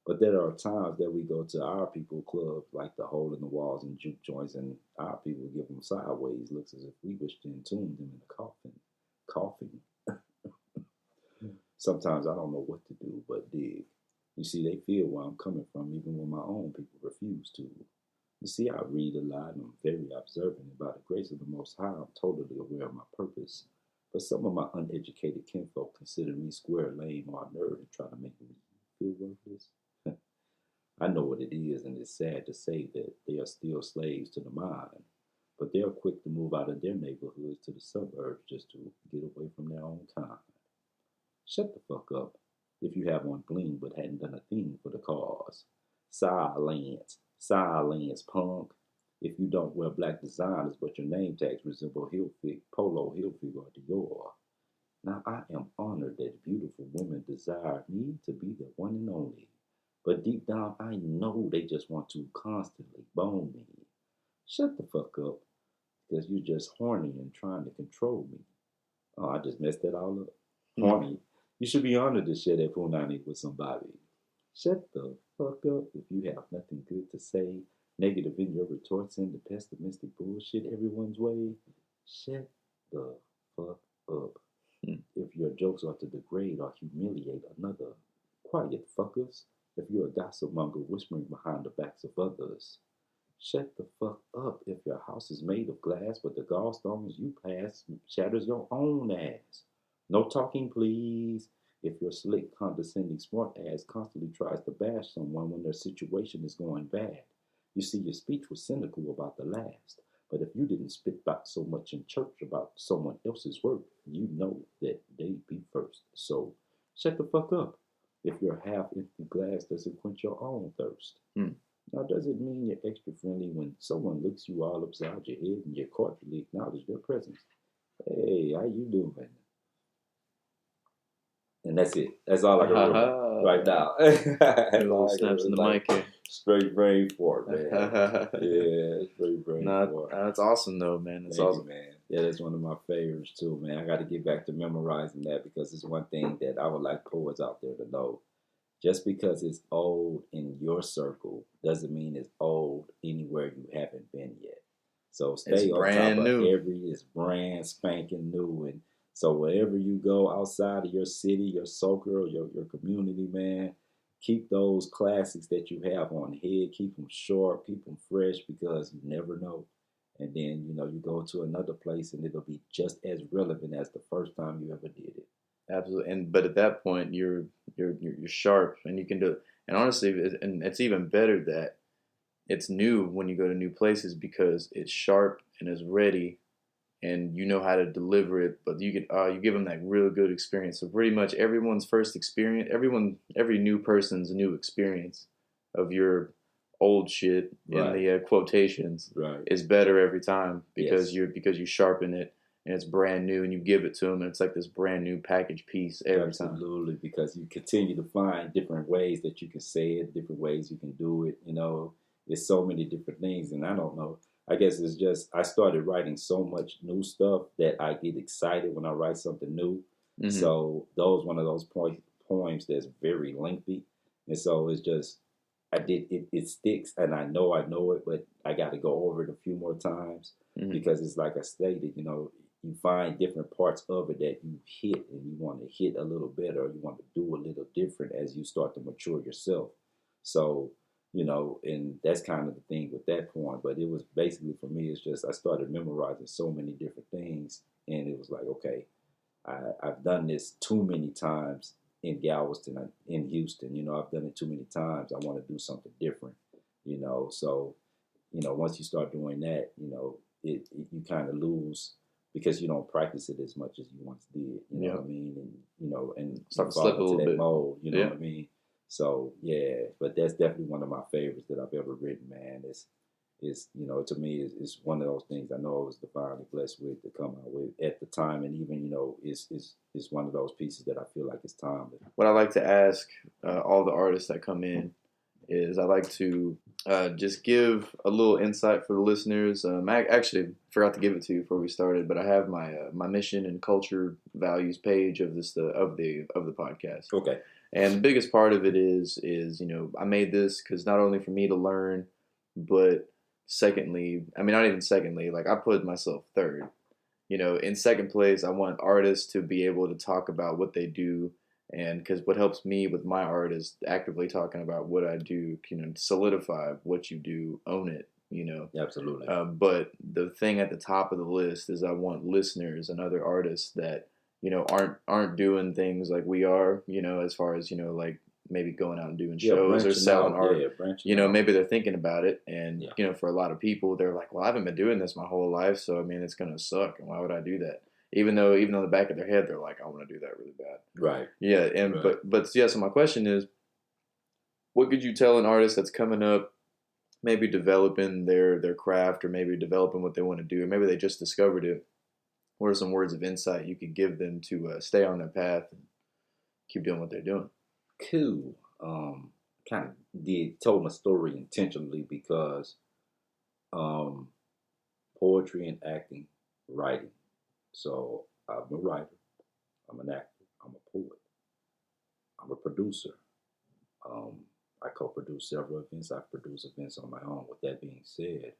B: But there are times that we go to our people club, like the hole in the walls and juke joints, and our people give them sideways looks as if we wish to entomb them in a coffin. Coughing. Sometimes I don't know what to do but dig. You see, they feel where I'm coming from, even when my own people refuse to. You see, I read a lot and I'm very observant. And by the grace of the Most High, I'm totally aware of my purpose. But some of my uneducated kinfolk consider me square, lame, or a nerd and try to make me feel worthless. I know what it is, and it's sad to say that they are still slaves to the mind. But they're quick to move out of their neighborhoods to the suburbs just to get away from their own kind. Shut the fuck up if you have on bling but hadn't done a thing for the cause. Silence, punk. If you don't wear black designers but your name tags resemble Polo Hilfiger or Dior. Now I am honored that beautiful women desire me to be the one and only. But deep down I know they just want to constantly bone me. Shut the fuck up because you're just horny and trying to control me. Oh, I just messed that all up. Horny. You should be honored to share that punani with somebody. Shut the fuck up if you have nothing good to say, negative in your retorts, and the pessimistic bullshit everyone's way. Shut the fuck up if your jokes are to degrade or humiliate another. Quiet fuckers if you're a gossip monger whispering behind the backs of others. Shut the fuck up if your house is made of glass but the gallstones you pass shatters your own ass. No talking, please. If your slick, condescending, smart ass constantly tries to bash someone when their situation is going bad. You see, your speech was cynical about the last. But if you didn't spit back so much in church about someone else's work, you know that they'd be first. So, shut the fuck up if your half-empty glass doesn't quench your own thirst. Now, does it mean you're extra friendly when someone looks you all upside your head and you cordially acknowledge their presence? Hey, how you doing? And that's it. That's all I can remember right now.
A: Little snaps in the mic here.
B: Straight brain fart, man. Yeah, straight brain fart.
A: That's awesome, though, man. That's awesome,
B: man. Yeah, that's one of my favorites, too, man. I got to get back to memorizing that because it's one thing that I would like poets out there to know. Just because it's old in your circle doesn't mean it's old anywhere you haven't been yet. So stay on top of it's brand spanking new. And so wherever you go outside of your city, your circle, your community, man, keep those classics that you have on head. Keep them sharp, keep them fresh because you never know. And then, you go to another place and it'll be just as relevant as the first time you ever did it.
A: Absolutely, but at that point you're sharp and you can do it. And honestly, and it's even better that it's new when you go to new places because it's sharp and it's ready, and you know how to deliver it. But you give them that real good experience. So pretty much everyone's first experience, every new person's new experience of your old shit in the quotations is better every time because you sharpen it. And it's brand new, and you give it to them, and it's like this brand new package piece every time.
B: Absolutely, because you continue to find different ways that you can say it, different ways you can do it. There's so many different things, and I don't know. I guess it's just I started writing so much new stuff that I get excited when I write something new. Mm-hmm. So those one of those poems that's very lengthy, and so it's just I did it sticks, and I know it, but I got to go over it a few more times
A: Mm-hmm.
B: because it's like I stated, you find different parts of it that you hit, and you want to hit a little better, or you want to do a little different as you start to mature yourself. So, and that's kind of the thing with that point. But it was basically for me, it's just I started memorizing so many different things, and it was like, okay, I've done this too many times in Galveston, in Houston. I've done it too many times. I want to do something different. So once you start doing that, you kind of lose because you don't practice it as much as you once did. You know what I mean? And and
A: start
B: you
A: to slip
B: fall
A: a
B: into
A: little
B: that
A: bit.
B: mold. You know what I mean? So yeah, but that's definitely one of my favorites that I've ever written. Man, it's to me it's one of those things I know I was divinely blessed with to come out with at the time, and even it's one of those pieces that I feel like it's timeless.
A: What I like to ask all the artists that come in is I like to just give a little insight for the listeners. I actually forgot to give it to you before we started, but I have my mission and culture values page of the podcast.
B: Okay.
A: And the biggest part of it is I made this because not only for me to learn, but secondly, I mean not even secondly, like I put myself third. In second place, I want artists to be able to talk about what they do, and because what helps me with my art is actively talking about what I do. Solidify what you do, own it.
B: Absolutely.
A: But the thing at the top of the list is I want listeners and other artists that aren't doing things like we are. As far as like maybe going out and doing shows or selling art. Maybe they're thinking about it, and for a lot of people, they're like, "Well, I haven't been doing this my whole life, so I mean, it's gonna suck, and why would I do that?" Even though in the back of their head, they're like, "I want to do that really bad."
B: Right.
A: Yeah, and right. but yeah. So my question is, what could you tell an artist that's coming up, maybe developing their craft, or maybe developing what they want to do, or maybe they just discovered it? What are some words of insight you could give them to stay on their path and keep doing what they're doing?
B: Cool. Kind of told my story intentionally because poetry and acting, writing. So I'm a writer, I'm an actor, I'm a poet, I'm a producer. I co-produce several events. I've produced events on my own. With that being said,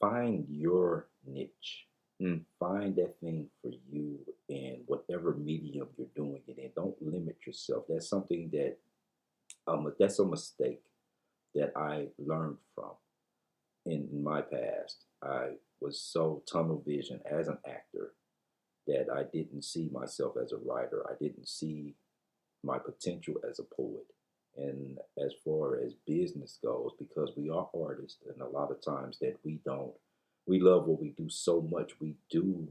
B: find your niche. Find that thing for you in whatever medium you're doing it in. Don't limit yourself. That's something that that's a mistake that I learned from in my past. I was so tunnel vision as an actor that I didn't see myself as a writer. I didn't see my potential as a poet. And as far as business goes, because we are artists, and a lot of times that we love what we do so much, we do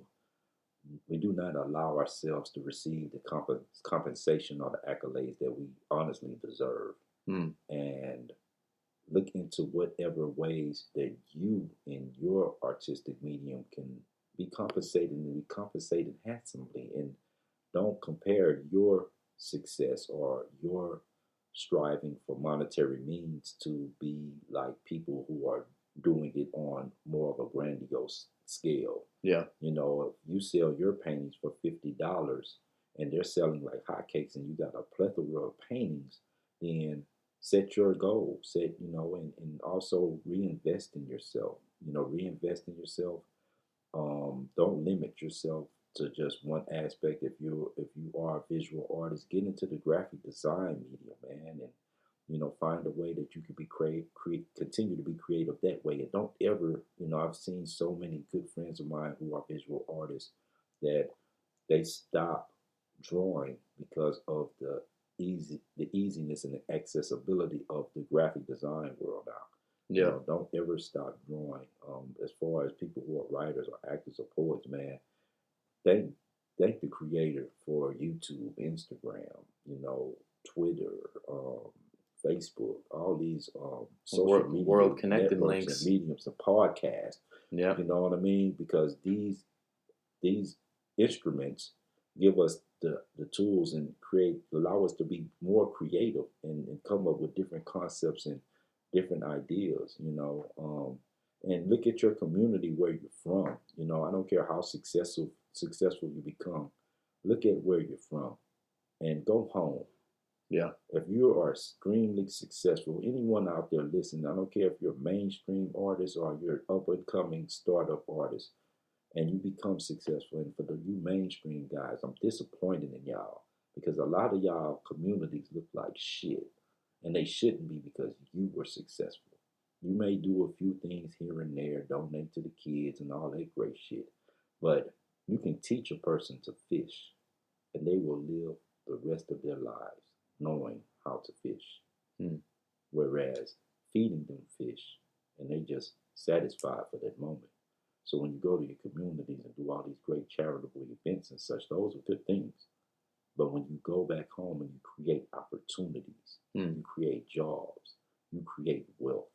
B: not allow ourselves to receive the compensation or the accolades that we honestly deserve. And look into whatever ways that you in your artistic medium can be compensated, and be compensated handsomely. And don't compare your success or your striving for monetary means to be like people who are doing it on more of a grandiose scale.
A: Yeah.
B: If you sell your paintings for $50 and they're selling like hotcakes, and you got a plethora of paintings, then set your goal, and also reinvest in yourself. Reinvest in yourself. Don't limit yourself to just one aspect. If you are a visual artist, get into the graphic design medium, man, and find a way that you can be continue to be creative that way. And don't ever, I've seen so many good friends of mine who are visual artists that they stop drawing because of the easiness and the accessibility of the graphic design world now.
A: Yeah.
B: Don't ever stop drawing. As far as people who are writers or actors or poets, man, thank the creator for YouTube, Instagram, Twitter, Facebook, all these social media
A: world connected
B: networks
A: links
B: and mediums and podcasts.
A: Yeah.
B: You know what I mean? Because these instruments give us the tools and allow us to be more creative and come up with different concepts and different ideas, and look at your community where you're from. I don't care how successful you become. Look at where you're from and go home
A: Yeah.
B: If you are extremely successful, anyone out there listening, I don't care if you're a mainstream artist or you're an up and coming startup artist, and you become successful. And for the you mainstream guys, I'm disappointed in y'all because a lot of y'all communities look like shit, and they shouldn't be because you were successful. You may do a few things here and there, donate to the kids and all that great shit, but you can teach a person to fish, and they will live the rest of their lives knowing how to fish.
A: Hmm.
B: Whereas feeding them fish, and they just satisfied for that moment. So when you go to your communities and do all these great charitable events and such, those are good things. But when you go back home and you create opportunities, you create jobs, you create wealth,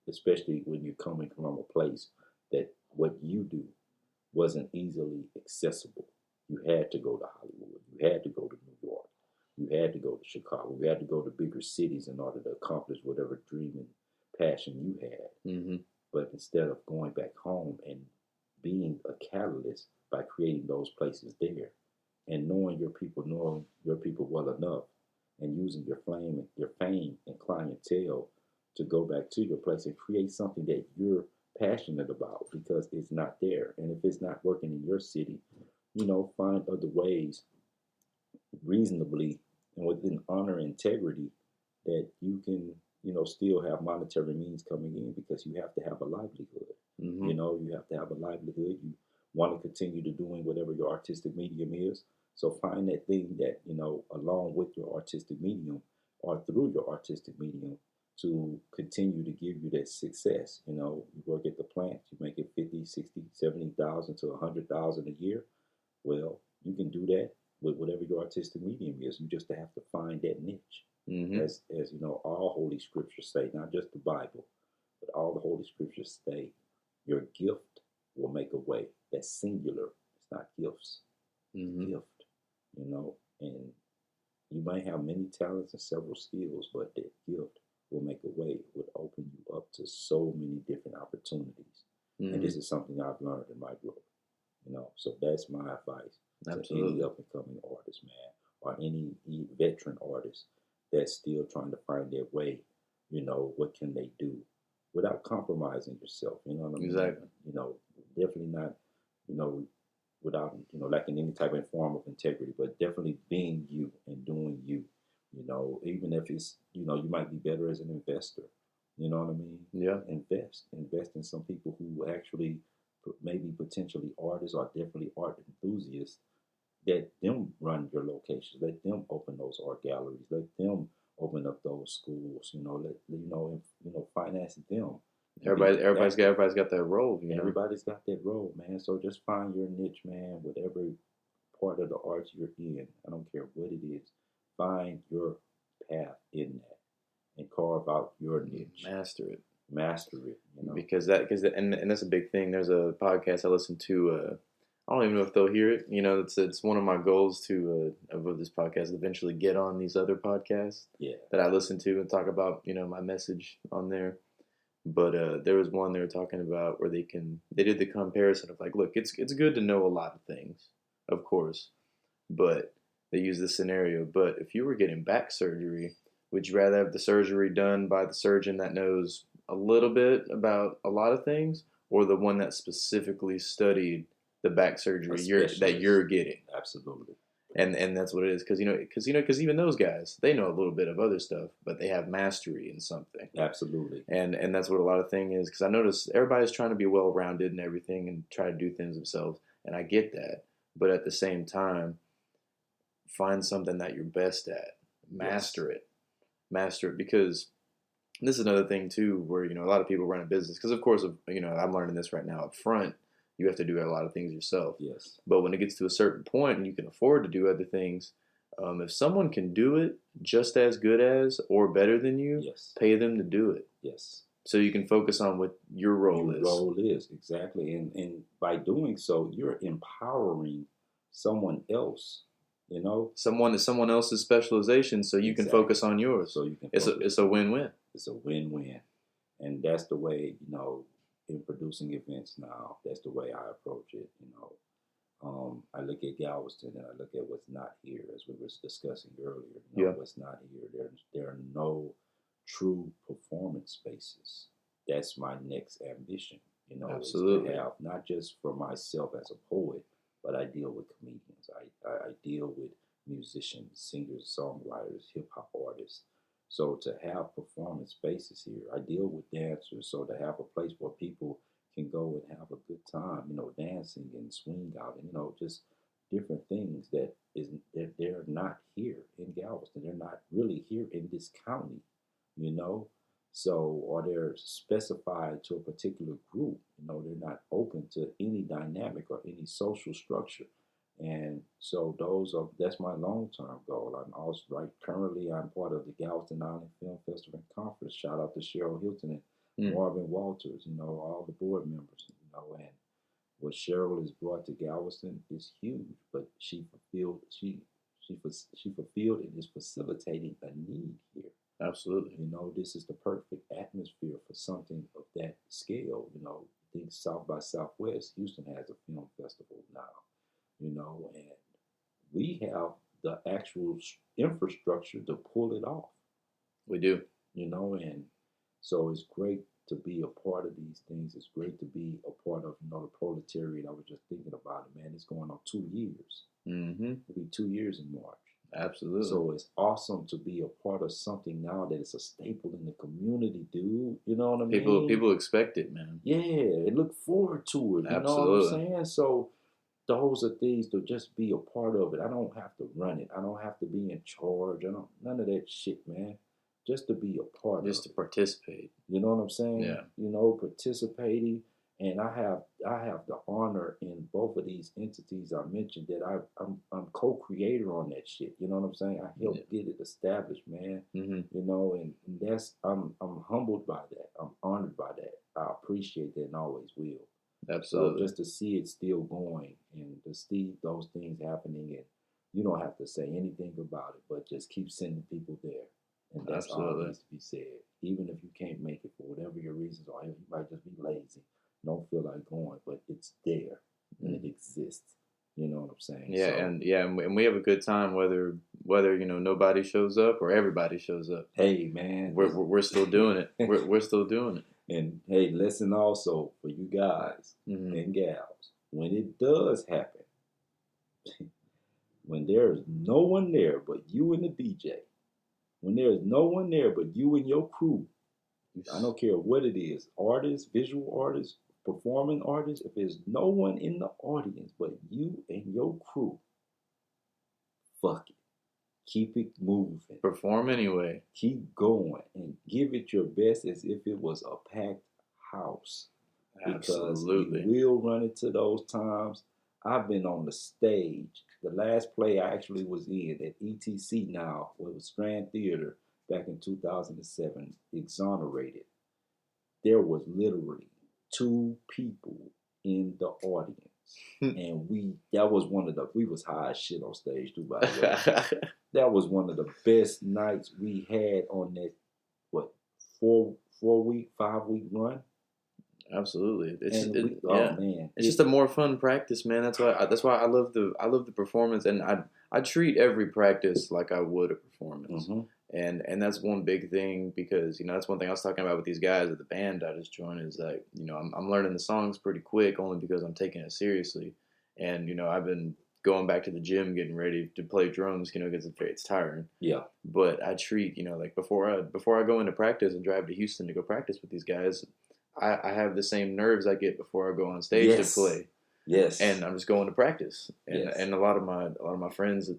B: especially when you're coming from a place that what you do wasn't easily accessible. You had to go to Hollywood. You had to go to New York. You had to go to Chicago. You had to go to bigger cities in order to accomplish whatever dream and passion you had.
A: Mm-hmm.
B: But instead of going back home and being a catalyst by creating those places there and knowing your people well enough and using your fame and clientele to go back to your place and create something that you're passionate about because it's not there. And if it's not working in your city, find other ways reasonably and within honor and integrity that you can, still have monetary means coming in because you have to have a livelihood.
A: Mm-hmm.
B: You have to have a livelihood. You want to continue to doing whatever your artistic medium is. So find that thing that, along with your artistic medium or through your artistic medium to continue to give you that success. You work at the plant, you make it 50, 60, 70,000 to 100,000 a year. Well, you can do that with whatever your artistic medium is. You just have to find that niche.
A: Mm-hmm.
B: As all holy scriptures say, not just the Bible, but all the holy scriptures say, your gift will make a way. That's singular. It's not gifts.
A: Mm-hmm.
B: Gift, and you might have many talents and several skills, but that gift will make a way, would open you up to so many different opportunities.
A: Mm-hmm.
B: And this is something I've learned in my growth. So that's my advice.
A: Absolutely.
B: To any up and coming artist, man, or any veteran artist that's still trying to find their way. What can they do without compromising yourself? You know what I mean?
A: Exactly.
B: Definitely not. Without lacking any type of form of integrity, but definitely being you and doing you. Even if it's you might be better as an investor. You know what I mean?
A: Yeah.
B: Invest in some people who actually maybe potentially artists or definitely art enthusiasts. Let them run your locations. Let them open those art galleries. Let them open up those schools. Finance them.
A: Everybody's got that role.
B: Everybody's got that role, man. So just find your niche, man. Whatever part of the arts you're in, I don't care what it is. Find your path in that and carve out your niche.
A: Master it.
B: Because
A: that's a big thing. There's a podcast I listen to. I don't even know if they'll hear it. It's one of my goals to of this podcast eventually get on these other podcasts that I listen to and talk about my message on there. But there was one they were talking about where they did the comparison of like, look, it's good to know a lot of things, of course, but they use this scenario. But if you were getting back surgery, would you rather have the surgery done by the surgeon that knows a little bit about a lot of things, or the one that specifically studied the back surgery that you're getting?
B: Absolutely.
A: And that's what it is, because even those guys, they know a little bit of other stuff, but they have mastery in something.
B: Absolutely.
A: And that's what a lot of thing is, because I notice everybody's trying to be well rounded and everything and try to do things themselves, and I get that, but at the same time, find something that you're best at, master it, because this is another thing too, where a lot of people run a business, because of course I'm learning this right now up front. You have to do a lot of things yourself.
B: Yes.
A: But when it gets to a certain point and you can afford to do other things, if someone can do it just as good as or better than you, pay them to do it.
B: Yes.
A: So you can focus on what your role is.
B: Your role is, exactly. And by doing so, you're empowering someone else, Someone
A: else's specialization, so you can focus on yours.
B: So you can
A: it's a win-win.
B: It's a win-win. And that's the way, in producing events now, that's the way I approach it, I look at Galveston and I look at what's not here, as we were discussing earlier.
A: Yeah.
B: What's not here. There are no true performance spaces. That's my next ambition.
A: Absolutely.
B: Is to have not just for myself as a poet, but I deal with comedians. I deal with musicians, singers, songwriters, hip hop artists. So to have performance spaces here, I deal with dancers. So to have a place where people can go and have a good time, dancing and swing out, and just different things that they're not here in Galveston. They're not really here in this county, you know. So, or they're specified to a particular group. They're not open to any dynamic or any social structure. And so that's my long-term goal. I'm also currently I'm part of the Galveston Island Film Festival and Conference. Shout out to Cheryl Hilton and Marvin Walters, all the board members, and what Cheryl has brought to Galveston is huge, but she fulfilled and is facilitating a need here.
A: Absolutely.
B: This is the perfect atmosphere for something of that scale. I think South by Southwest, Houston has a film festival now, and we have the actual infrastructure to pull it off.
A: We do.
B: And so it's great to be a part of these things. It's great to be a part of, the proletariat. I was just thinking about it, man. It's going on 2 years.
A: Mm-hmm.
B: It'll be 2 years in March.
A: Absolutely.
B: So it's awesome to be a part of something now that is a staple in the community, dude. You know what I mean?
A: People expect it, man.
B: Yeah, and look forward to it. You
A: Absolutely.
B: know what I'm saying? So those are things to just be a part of it. I don't have to run it. I don't have to be in charge. None of that shit, man. Just to be a part of it.
A: Just to participate.
B: You know what I'm saying?
A: Yeah.
B: Participating. And I have the honor in both of these entities I mentioned that I'm co-creator on that shit. You know what I'm saying? I helped get it established, man.
A: Mm-hmm.
B: And that's I'm humbled by that. I'm honored by that. I appreciate that and always will.
A: Absolutely.
B: So just to see it still going and to see those things happening, and you don't have to say anything about it, but just keep sending people there. And that's all that needs to be said. Even if you can't make it for whatever your reasons are, you might just be lazy. Don't feel like going, but it's there and it exists. You know what I'm saying?
A: Yeah, and we have a good time whether nobody shows up or everybody shows up.
B: Hey, man,
A: we're still doing it. We're still doing it.
B: And hey, listen also for you guys and gals, when it does happen, when there is no one there but you and the DJ, when there is no one there but you and your crew, I don't care what it is, artists, visual artists, performing artists, if there's no one in the audience but you and your crew, fuck it. Keep it moving.
A: Perform anyway.
B: Keep going and give it your best as if it was a packed house.
A: Absolutely.
B: Because we will run into those times. I've been on the stage. The last play I actually was in at ETC now, it was Strand Theater back in 2007, Exonerated. There was literally 2 people in the audience. And we was high as shit on stage too, by the way. That was one of the best nights we had on that, 5-week run.
A: Absolutely.
B: Man.
A: It's just a more fun practice, man. That's why I love the performance, and I treat every practice like I would a performance.
B: Mm-hmm.
A: And that's one big thing, because that's one thing I was talking about with these guys at the band I just joined, is like, I'm learning the songs pretty quick, only because I'm taking it seriously. And I've been going back to the gym getting ready to play drums, because it's tiring.
B: Yeah.
A: But I treat, like before I go into practice and drive to Houston to go practice with these guys, I have the same nerves I get before I go on stage to play.
B: Yes.
A: And I'm just going to practice. And a lot of my friends,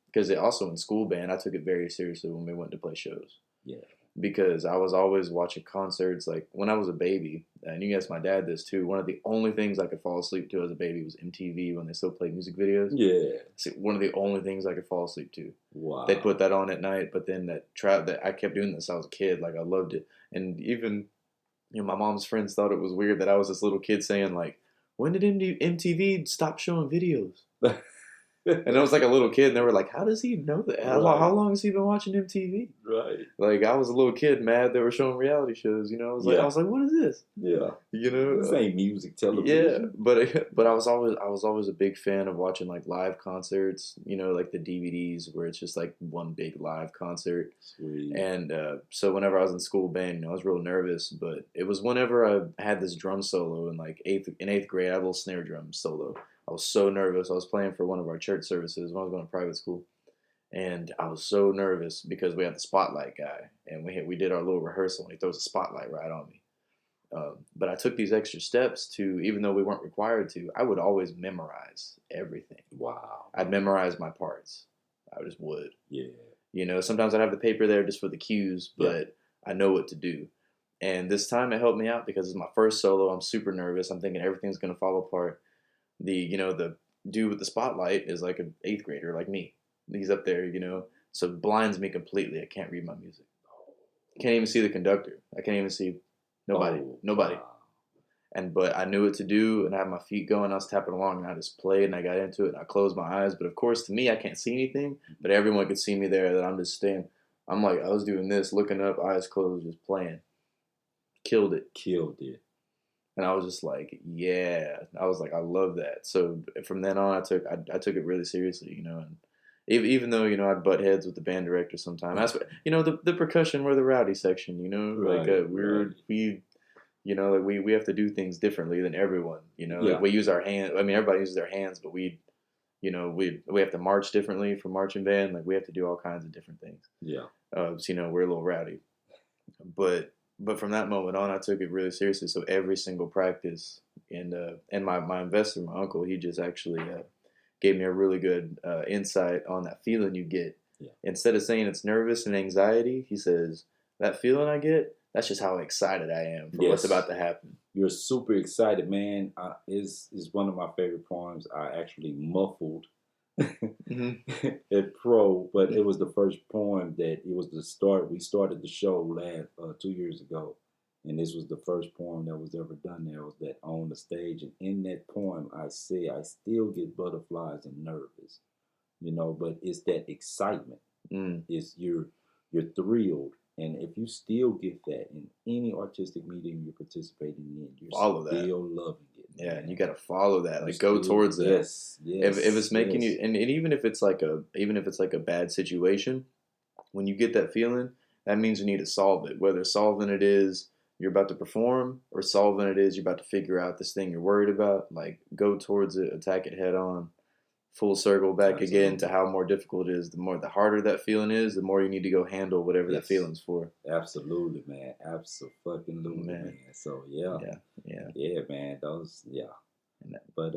A: because also in school band, I took it very seriously when we went to play shows.
B: Yeah.
A: Because I was always watching concerts. Like when I was a baby, and you asked my dad this too, one of the only things I could fall asleep to as a baby was MTV when they still played music videos.
B: Yeah.
A: See, one of the only things I could fall asleep to.
B: Wow.
A: They put that on at night, but then that I kept doing this. I was a kid, like I loved it. And even my mom's friends thought it was weird that I was this little kid saying like, when did MTV stop showing videos? And I was like a little kid, and they were like, "How does he know that?
B: Right.
A: How long has he been watching MTV?"
B: Right.
A: Like I was a little kid mad they were showing reality shows. You know, I was like, "What is this?"
B: Yeah.
A: You know,
B: This ain't music
A: yeah.
B: television.
A: But I was always a big fan of watching like live concerts. You know, like the DVDs where it's just like one big live concert.
B: Sweet.
A: And so whenever I was in school band, you know, I was real nervous. But it was whenever I had this drum solo in like eighth grade, I had a little snare drum solo. I was so nervous. I was playing for one of our church services when I was going to private school, and I was so nervous because we had the spotlight guy, and we did our little rehearsal, and he throws a spotlight right on me. But I took these extra steps to, even though we weren't required to, I would always memorize everything.
B: Wow.
A: I'd memorize my parts. I just would.
B: Yeah.
A: You know, sometimes I'd have the paper there just for the cues, but I know what to do. And this time it helped me out because it's my first solo. I'm super nervous. I'm thinking everything's going to fall apart. The dude with the spotlight is like an eighth grader like me. He's up there, you know, so it blinds me completely. I can't read my music. Can't even see the conductor. I can't even see nobody. Nobody. Wow. But I knew what to do, and I had my feet going. I was tapping along, and I just played, and I got into it, and I closed my eyes. But of course, to me, I can't see anything. But everyone could see me there. That I'm just staying. I'm like, I was doing this, looking up, eyes closed, just playing. Killed it. And I was just like, yeah. I was like, I love that. So from then on, I took it really seriously, you know. And even though, you know, I'd butt heads with the band director sometimes. That's what, you know, the percussion, we're the rowdy section, you know. Like we you know, like we have to do things differently than everyone, you know. Like we use our hands. I mean, everybody uses their hands, but we have to march differently from marching band. Like we have to do all kinds of different things.
B: Yeah.
A: So, you know, we're a little rowdy, but from that moment on, I took it really seriously. So every single practice, and my investor, my uncle, he just actually gave me a really good insight on that feeling you get.
B: Yeah.
A: Instead of saying it's nervous and anxiety, he says that feeling I get, that's just how excited I am for what's about to happen.
B: You're super excited, man. Is one of my favorite poems. I actually muffled at Pro, but it was the first poem that it was the start. We started the show 2 years ago, and this was the first poem that was ever done there. Was that on the stage, and in that poem, I say I still get butterflies and nervous, you know, but it's that excitement. It's you're thrilled. And if you still get that in any artistic medium you're participating in, you're still loving it.
A: Yeah, and you got to follow that. Like go towards that.
B: Yes.
A: If it's making you, and even if it's like a bad situation, when you get that feeling, that means you need to solve it. Whether solving it is you're about to perform, or solving it is you're about to figure out this thing you're worried about. Like go towards it, attack it head on. Full circle back again to how more difficult it is. The harder that feeling is, the more you need to go handle whatever that feeling's for.
B: Absolutely, man. Absolutely, man. So yeah, man. But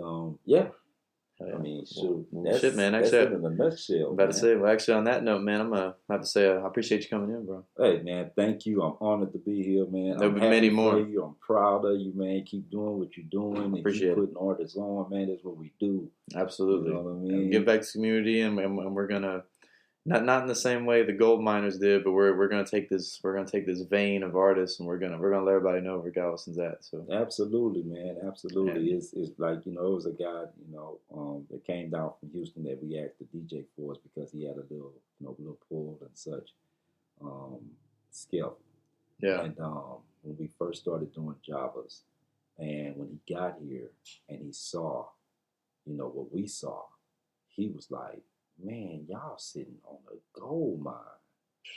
B: I mean, shit,
A: man.
B: That's it in a nutshell.
A: I'm about to say, well, actually, on that note, man, I'm about to say, I appreciate you coming in, bro.
B: Hey, man, thank you. I'm honored to be here, man.
A: There'll be many more.
B: You. I'm proud of you, man. Keep doing what you're doing.
A: Appreciate
B: and keep putting artists on, man. That's what we do.
A: Absolutely.
B: You know what I mean?
A: Give back to the community, and we're gonna. Not in the same way the gold miners did, but we're gonna take this vein of artists, and we're gonna let everybody know where Galveston's at. So
B: absolutely, man, absolutely. It's like, you know, it was a guy, you know, that came down from Houston that we asked to DJ for us because he had a little pull and such, skill.
A: Yeah.
B: And when we first started doing Javas, and when he got here and he saw, you know, what we saw, he was like, man, y'all sitting on a gold mine.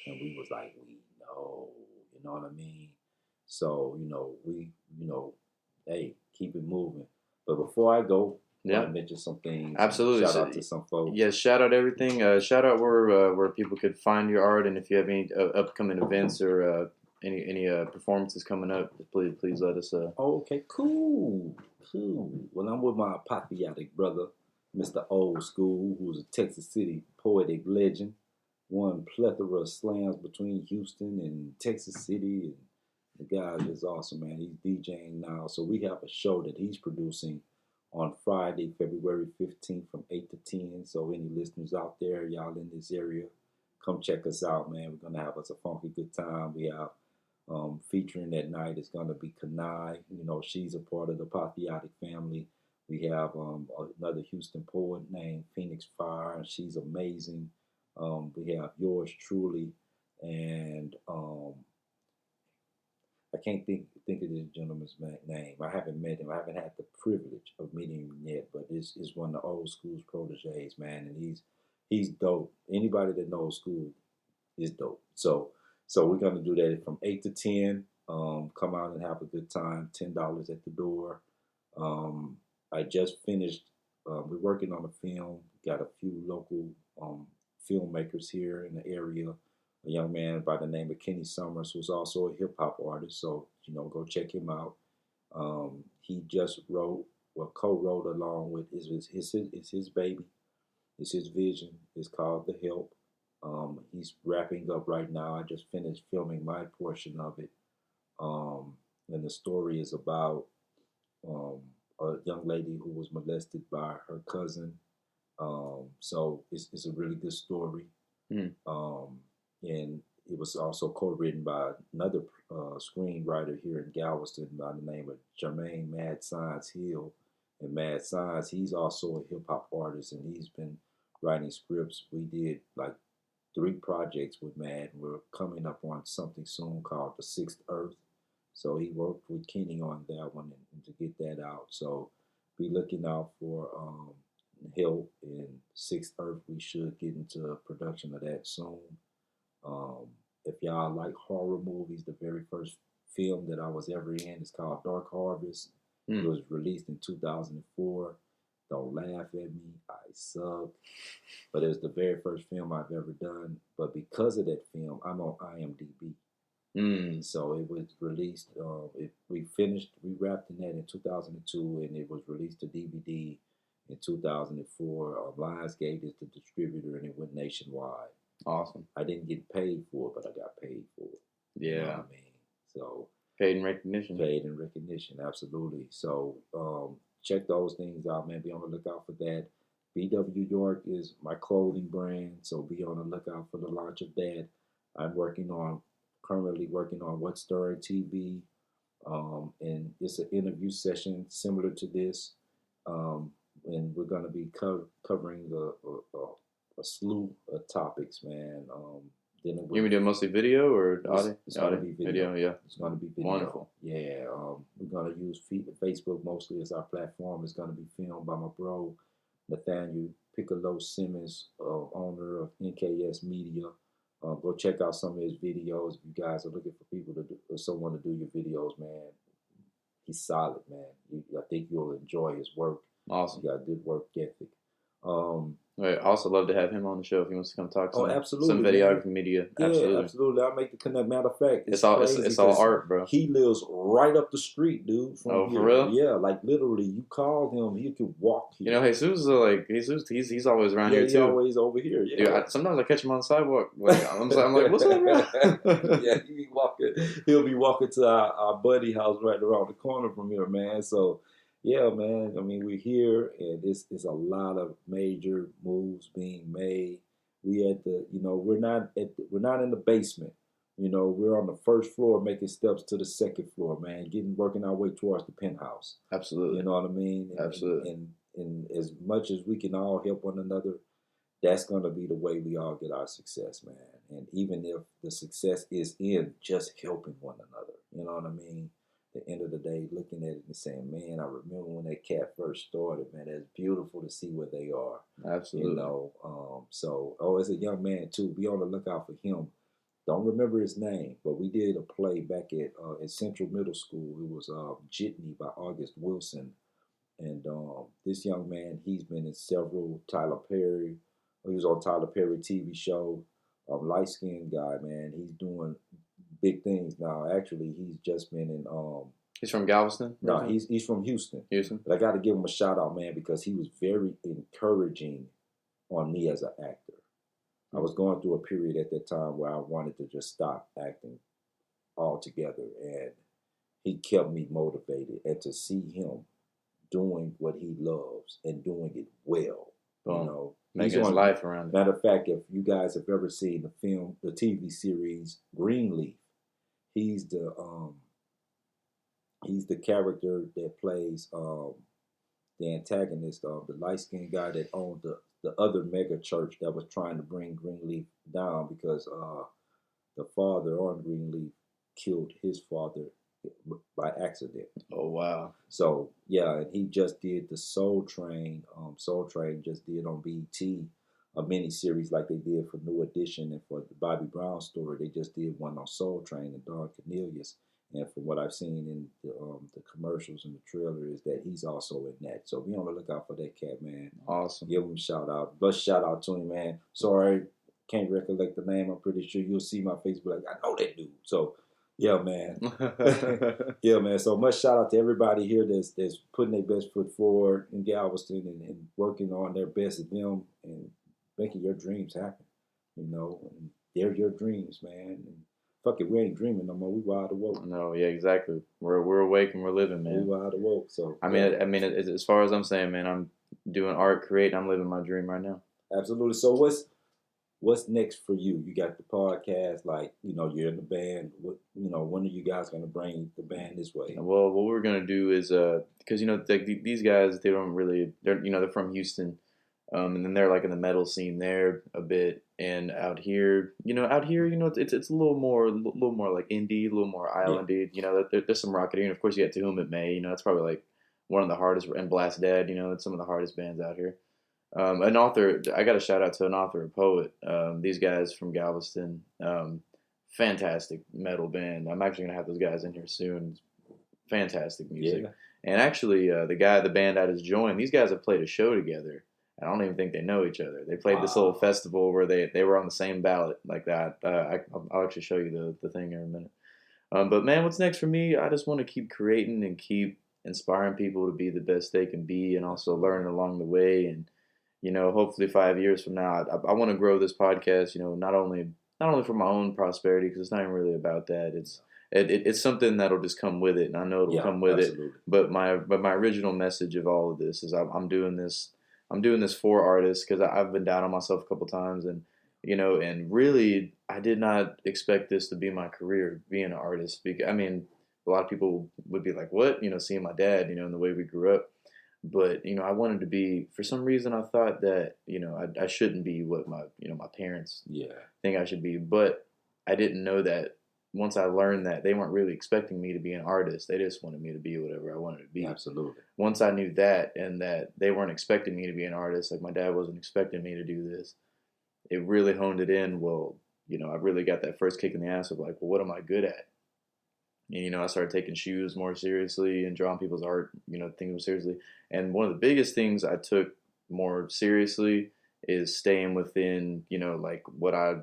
B: And we was like, we know, you know what I mean? So, you know, hey, keep it moving. But before I go, I mention some things.
A: Absolutely.
B: Shout out to some folks.
A: Yes, shout out everything. Shout out where people could find your art, and if you have any upcoming events or any performances coming up, please let us.
B: Okay, cool. Well, I'm with my patriotic brother, Mr. Old School, who's a Texas City poetic legend, won plethora of slams between Houston and Texas City, and the guy is awesome, man. He's DJing now, so we have a show that he's producing on Friday, February 15th from 8 to 10. So any listeners out there, y'all in this area, come check us out, man. We're going to have us a funky good time. We have featuring that night is going to be Kanai. You know, she's a part of the Patriotic family. We have another Houston poet named Phoenix Fire, and she's amazing. We have yours truly, and I can't think of this gentleman's name. I haven't met him. I haven't had the privilege of meeting him yet, but it's one of the old school's proteges, man, and he's dope. Anybody that knows school is dope. So we're gonna do that from 8 to 10. Come out and have a good time. $10 at the door. I just finished. We're working on a film. Got a few local filmmakers here in the area. A young man by the name of Kenny Summers, who's also a hip hop artist. So go check him out. He just co-wrote along with his baby. It's his vision. It's called The Help. He's wrapping up right now. I just finished filming my portion of it. And the story is about a young lady who was molested by her cousin. So it's a really good story.
A: Mm.
B: And it was also co-written by another screenwriter here in Galveston by the name of Jermaine Mad Science Hill. And Mad Science, he's also a hip hop artist, and he's been writing scripts. We did like 3 projects with Mad. We're coming up on something soon called The Sixth Earth. So he worked with Kenny on that one and to get that out. So be looking out for help in Sixth Earth. We should get into production of that soon. If y'all like horror movies, the very first film that I was ever in is called Dark Harvest. It was released in 2004. Don't laugh at me, I suck. But it was the very first film I've ever done. But because of that film, I'm on IMDb. So it was released. We wrapped in that in 2002, and it was released to DVD in 2004. Lionsgate is the distributor, and it went nationwide.
A: Awesome.
B: I didn't get paid for it, but I got paid for it.
A: Yeah.
B: You know what I mean? So
A: paid in recognition.
B: Paid in recognition, absolutely. So check those things out, man. Be on the lookout for that. BW York is my clothing brand, so be on the lookout for the launch of that. I'm currently working on What's Stirring TV, and it's an interview session similar to this, and we're going to be covering a slew of topics, man.
A: You gonna do mostly video or audio?
B: It's going to be video.
A: Yeah.
B: It's going to be video.
A: Wonderful.
B: Yeah. We're going to use Facebook mostly as our platform. It's going to be filmed by my bro, Nathaniel Piccolo Simmons, owner of NKS Media. Go check out some of his videos. If you guys are looking for someone to do your videos, man, he's solid, man. I think you'll enjoy his work.
A: Awesome.
B: He got good work ethic.
A: I also love to have him on the show if he wants to come talk some videography media.
B: Yeah,
A: absolutely.
B: Absolutely. I'll make the connect. Matter of fact,
A: it's all art, bro.
B: He lives right up the street, dude.
A: From here. For real?
B: Yeah, like literally, you call him, he could walk here.
A: Jesus is he's always around here too.
B: He's always over here. Yeah.
A: Dude, sometimes I catch him on the sidewalk. I'm like, what's up, bro?
B: Yeah, he'll be walking to our buddy house right around the corner from here, man. So. Yeah, man. I mean, we're here, and it's a lot of major moves being made. We at the, we're not in the basement. We're on the first floor, making steps to the second floor, man. Working our way towards the penthouse.
A: Absolutely.
B: You know what I mean?
A: Absolutely.
B: And as much as we can all help one another, that's gonna be the way we all get our success, man. And even if the success is in just helping one another, you know what I mean? The end of the day, looking at it and saying, man, I remember when that cat first started, man. It's beautiful to see where they are.
A: Absolutely.
B: As a young man too, be on the lookout for him. Don't remember his name, but we did a play back at Central Middle School. It was Jitney by August Wilson. And this young man, he's been in several Tyler Perry. He was on Tyler Perry TV show. Light-skinned guy, man. He's doing big things now. Actually, he's just been in.
A: He's from Galveston?
B: No, he's from Houston.
A: Houston.
B: But I got to give him a shout out, man, because he was very encouraging on me as an actor. I was going through a period at that time where I wanted to just stop acting altogether, and he kept me motivated. And to see him doing what he loves and doing it well,
A: making his life around it.
B: Matter of fact, if you guys have ever seen the TV series Greenleaf, he's the character that plays the antagonist, the light skinned guy that owned the other mega church that was trying to bring Greenleaf down because the father on Greenleaf killed his father by accident.
A: Oh wow.
B: So yeah, and he just did the Soul Train. Soul Train just did on BET a mini series like they did for New Edition and for the Bobby Brown story. They just did one on Soul Train and Don Cornelius. And from what I've seen in the commercials and the trailer is that he's also in that. So be on the lookout for that cat, man.
A: Awesome.
B: Give him a shout out. But shout out to him, man. Sorry, can't recollect the name. I'm pretty sure you'll see my face, but like, I know that dude. So yeah, man. Yeah, man. So much shout out to everybody here that's putting their best foot forward in Galveston and working on their best of them and making your dreams happen. You know, and they're your dreams, man. And fuck it, we ain't dreaming no more. We wide awoke.
A: No, yeah, exactly. We're awake and we're living, man.
B: We wide awoke. So
A: I mean, as far as I'm saying, man, I'm doing art, creating. I'm living my dream right now.
B: Absolutely. So what's next for you? You got the podcast, like, you know, you're in the band. What, you know, when are you guys going to bring the band this way?
A: Well, what we're gonna do is because you know like these guys, they don't really, they're from Houston, and then they're like in the metal scene there a bit, and out here, you know, it's a little more like indie, a little more islandy. You know, there's some rocketeering. Of course, you got To Whom It May. You know, that's probably like one of the hardest, and Blast Dad. You know, it's some of the hardest bands out here. An author, I got a shout out to an author, a poet. These guys from Galveston, fantastic metal band. I'm actually gonna have those guys in here soon. Fantastic music.
B: Yeah.
A: And actually, the band I just joined, these guys have played a show together. I don't even think they know each other. They played this little festival where they were on the same ballot like that. I'll actually show you the thing in a minute. But man, what's next for me? I just want to keep creating and keep inspiring people to be the best they can be, and also learning along the way. And you know, hopefully 5 years from now, I want to grow this podcast. You know, not only for my own prosperity, because it's not even really about that. It's something that'll just come with it, and I know it'll come with
B: absolutely.
A: it. But my original message of all of this is I'm doing this for artists, because I've been down on myself a couple times, and you know, and really I did not expect this to be my career, being an artist. Because I mean, a lot of people would be like, "What?" You know, seeing my dad, you know, and the way we grew up. But you know, I wanted to be. For some reason, I thought that you know I shouldn't be what my parents think I should be. But I didn't know that once I learned that they weren't really expecting me to be an artist. They just wanted me to be whatever I wanted to be.
B: Absolutely.
A: Once I knew that, and that they weren't expecting me to be an artist, like my dad wasn't expecting me to do this, it really honed it in. Well, you know, I really got that first kick in the ass of like, well, what am I good at? And, you know, I started taking shoes more seriously and drawing people's art, you know, taking them seriously. And one of the biggest things I took more seriously is staying within, you know, like what I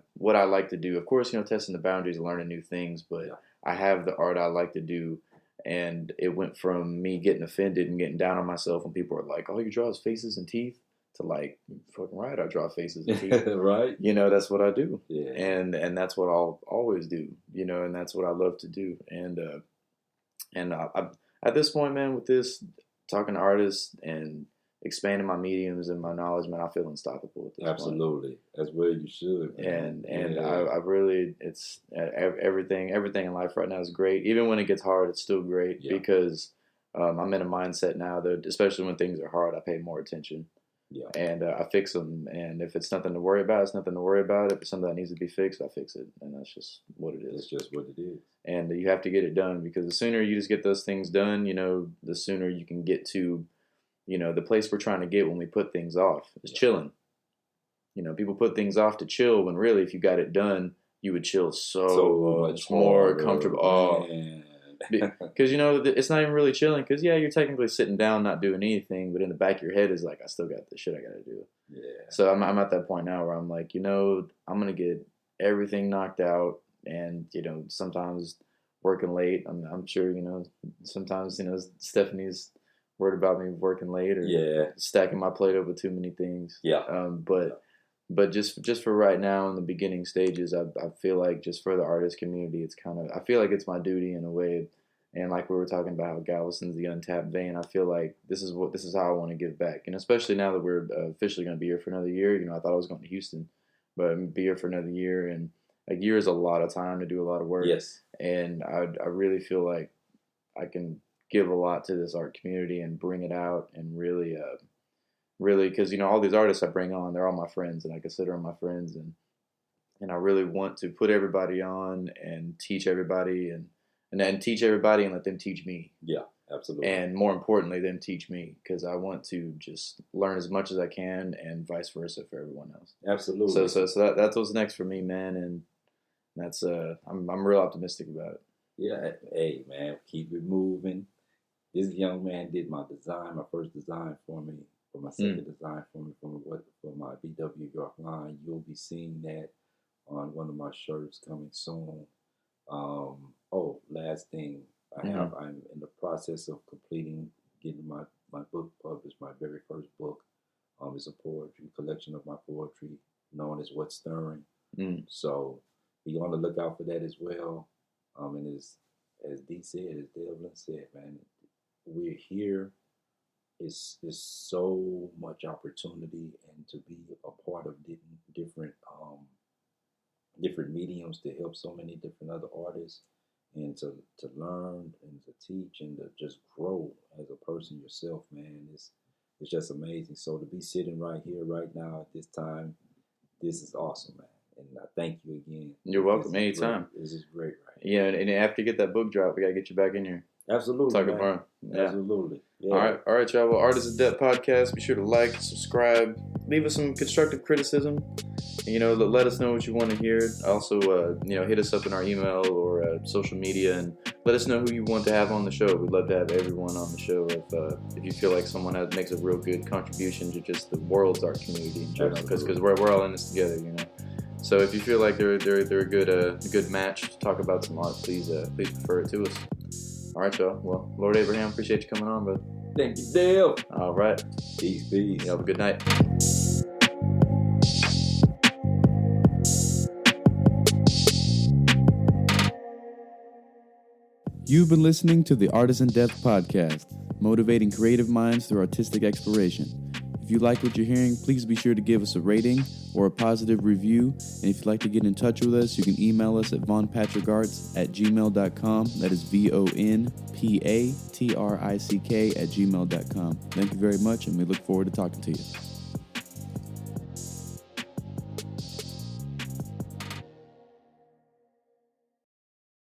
A: like to do. Of course, you know, testing the boundaries, learning new things, but I have the art I like to do. And it went from me getting offended and getting down on myself when people are like, "Oh, you draw his faces and teeth," to like, "Fucking right, I draw faces and teeth."
B: Right.
A: You know, that's what I do.
B: Yeah.
A: And that's what I'll always do. You know, and that's what I love to do. And I at this point, man, with this talking to artists and expanding my mediums and my knowledge, man, I feel unstoppable at this
B: Absolutely.
A: point.
B: That's where you should.
A: Man. And I really, it's everything in life right now is great. Even when it gets hard, it's still great because I'm in a mindset now that, especially when things are hard, I pay more attention.
B: Yeah.
A: And I fix them. And if it's nothing to worry about, it's nothing to worry about. If it's something that needs to be fixed, I fix it. And that's just what it is.
B: That's just what it is.
A: And you have to get it done, because the sooner you just get those things done, you know, the sooner you can get to, you know, the place we're trying to get when we put things off is chilling. You know, people put things off to chill when really, if you got it done, you would chill so much more comfortable. Oh, because, you know, it's not even really chilling, because, yeah, you're technically sitting down, not doing anything, but in the back of your head is like, I still got the shit I got to do.
B: Yeah.
A: So I'm at that point now where I'm like, you know, I'm going to get everything knocked out, and, you know, sometimes working late. I'm sure, you know, sometimes, you know, Stephanie's worried about me working late or stacking my plate up with too many things.
B: Yeah.
A: But just for right now in the beginning stages, I feel like just for the artist community, it's kind of, I feel like it's my duty in a way. And like we were talking about how Galveston's the untapped vein, I feel like this is how I want to give back. And especially now that we're officially going to be here for another year. You know, I thought I was going to Houston, but I'm going to be here for another year. And a year is a lot of time to do a lot of work.
B: Yes.
A: And I really feel like I can give a lot to this art community and bring it out and really, really, because all these artists I bring on, they're all my friends, and I consider them my friends, and I really want to put everybody on and teach everybody and then teach everybody and let them teach me.
B: Yeah, absolutely.
A: And more importantly, them teach me, because I want to just learn as much as I can and vice versa for everyone else.
B: Absolutely.
A: So that's what's next for me, man. And that's I'm real optimistic about it.
B: Yeah, hey man, keep it moving. This young man did my design, my first design for me, for my second design for me, for my BW York line. You'll be seeing that on one of my shirts coming soon. Last thing I'm in the process of getting my book published. My very first book is a poetry collection of my poetry known as What's Stirring. So be on the lookout for that as well. And as D said, as Devlin said, man, we're here. It's so much opportunity, and to be a part of different mediums to help so many different other artists, and to learn and to teach and to just grow as a person yourself, man, it's just amazing. So to be sitting right here, right now, at this time, this is awesome, man. And I thank you again.
A: You're welcome anytime.
B: This is great, right?
A: Yeah, and after you get that book drop, we gotta get you back in here.
B: Absolutely.
A: Talk about
B: yeah. Absolutely. Yeah.
A: All right, y'all. Well, Artists in Depth podcast. Be sure to like, subscribe, leave us some constructive criticism. And, let us know what you want to hear. Also, hit us up in our email or social media and let us know who you want to have on the show. We'd love to have everyone on the show if you feel like someone makes a real good contribution to just the world's art community in general. Because we're all in this together, So if you feel like they're a good match to talk about some art, please refer it to us. All right, y'all. Well, Lord Abraham, appreciate you coming on, bud.
B: Thank you, Dale.
A: All right.
B: Peace.
A: You have a good night.
C: You've been listening to the Artists in Depth podcast, motivating creative minds through artistic exploration. If you like what you're hearing, please be sure to give us a rating or a positive review. And if you'd like to get in touch with us, you can email us at vonpatrickarts@gmail.com. That is VONPATRICK@gmail.com. Thank you very much, and we look forward to talking to you.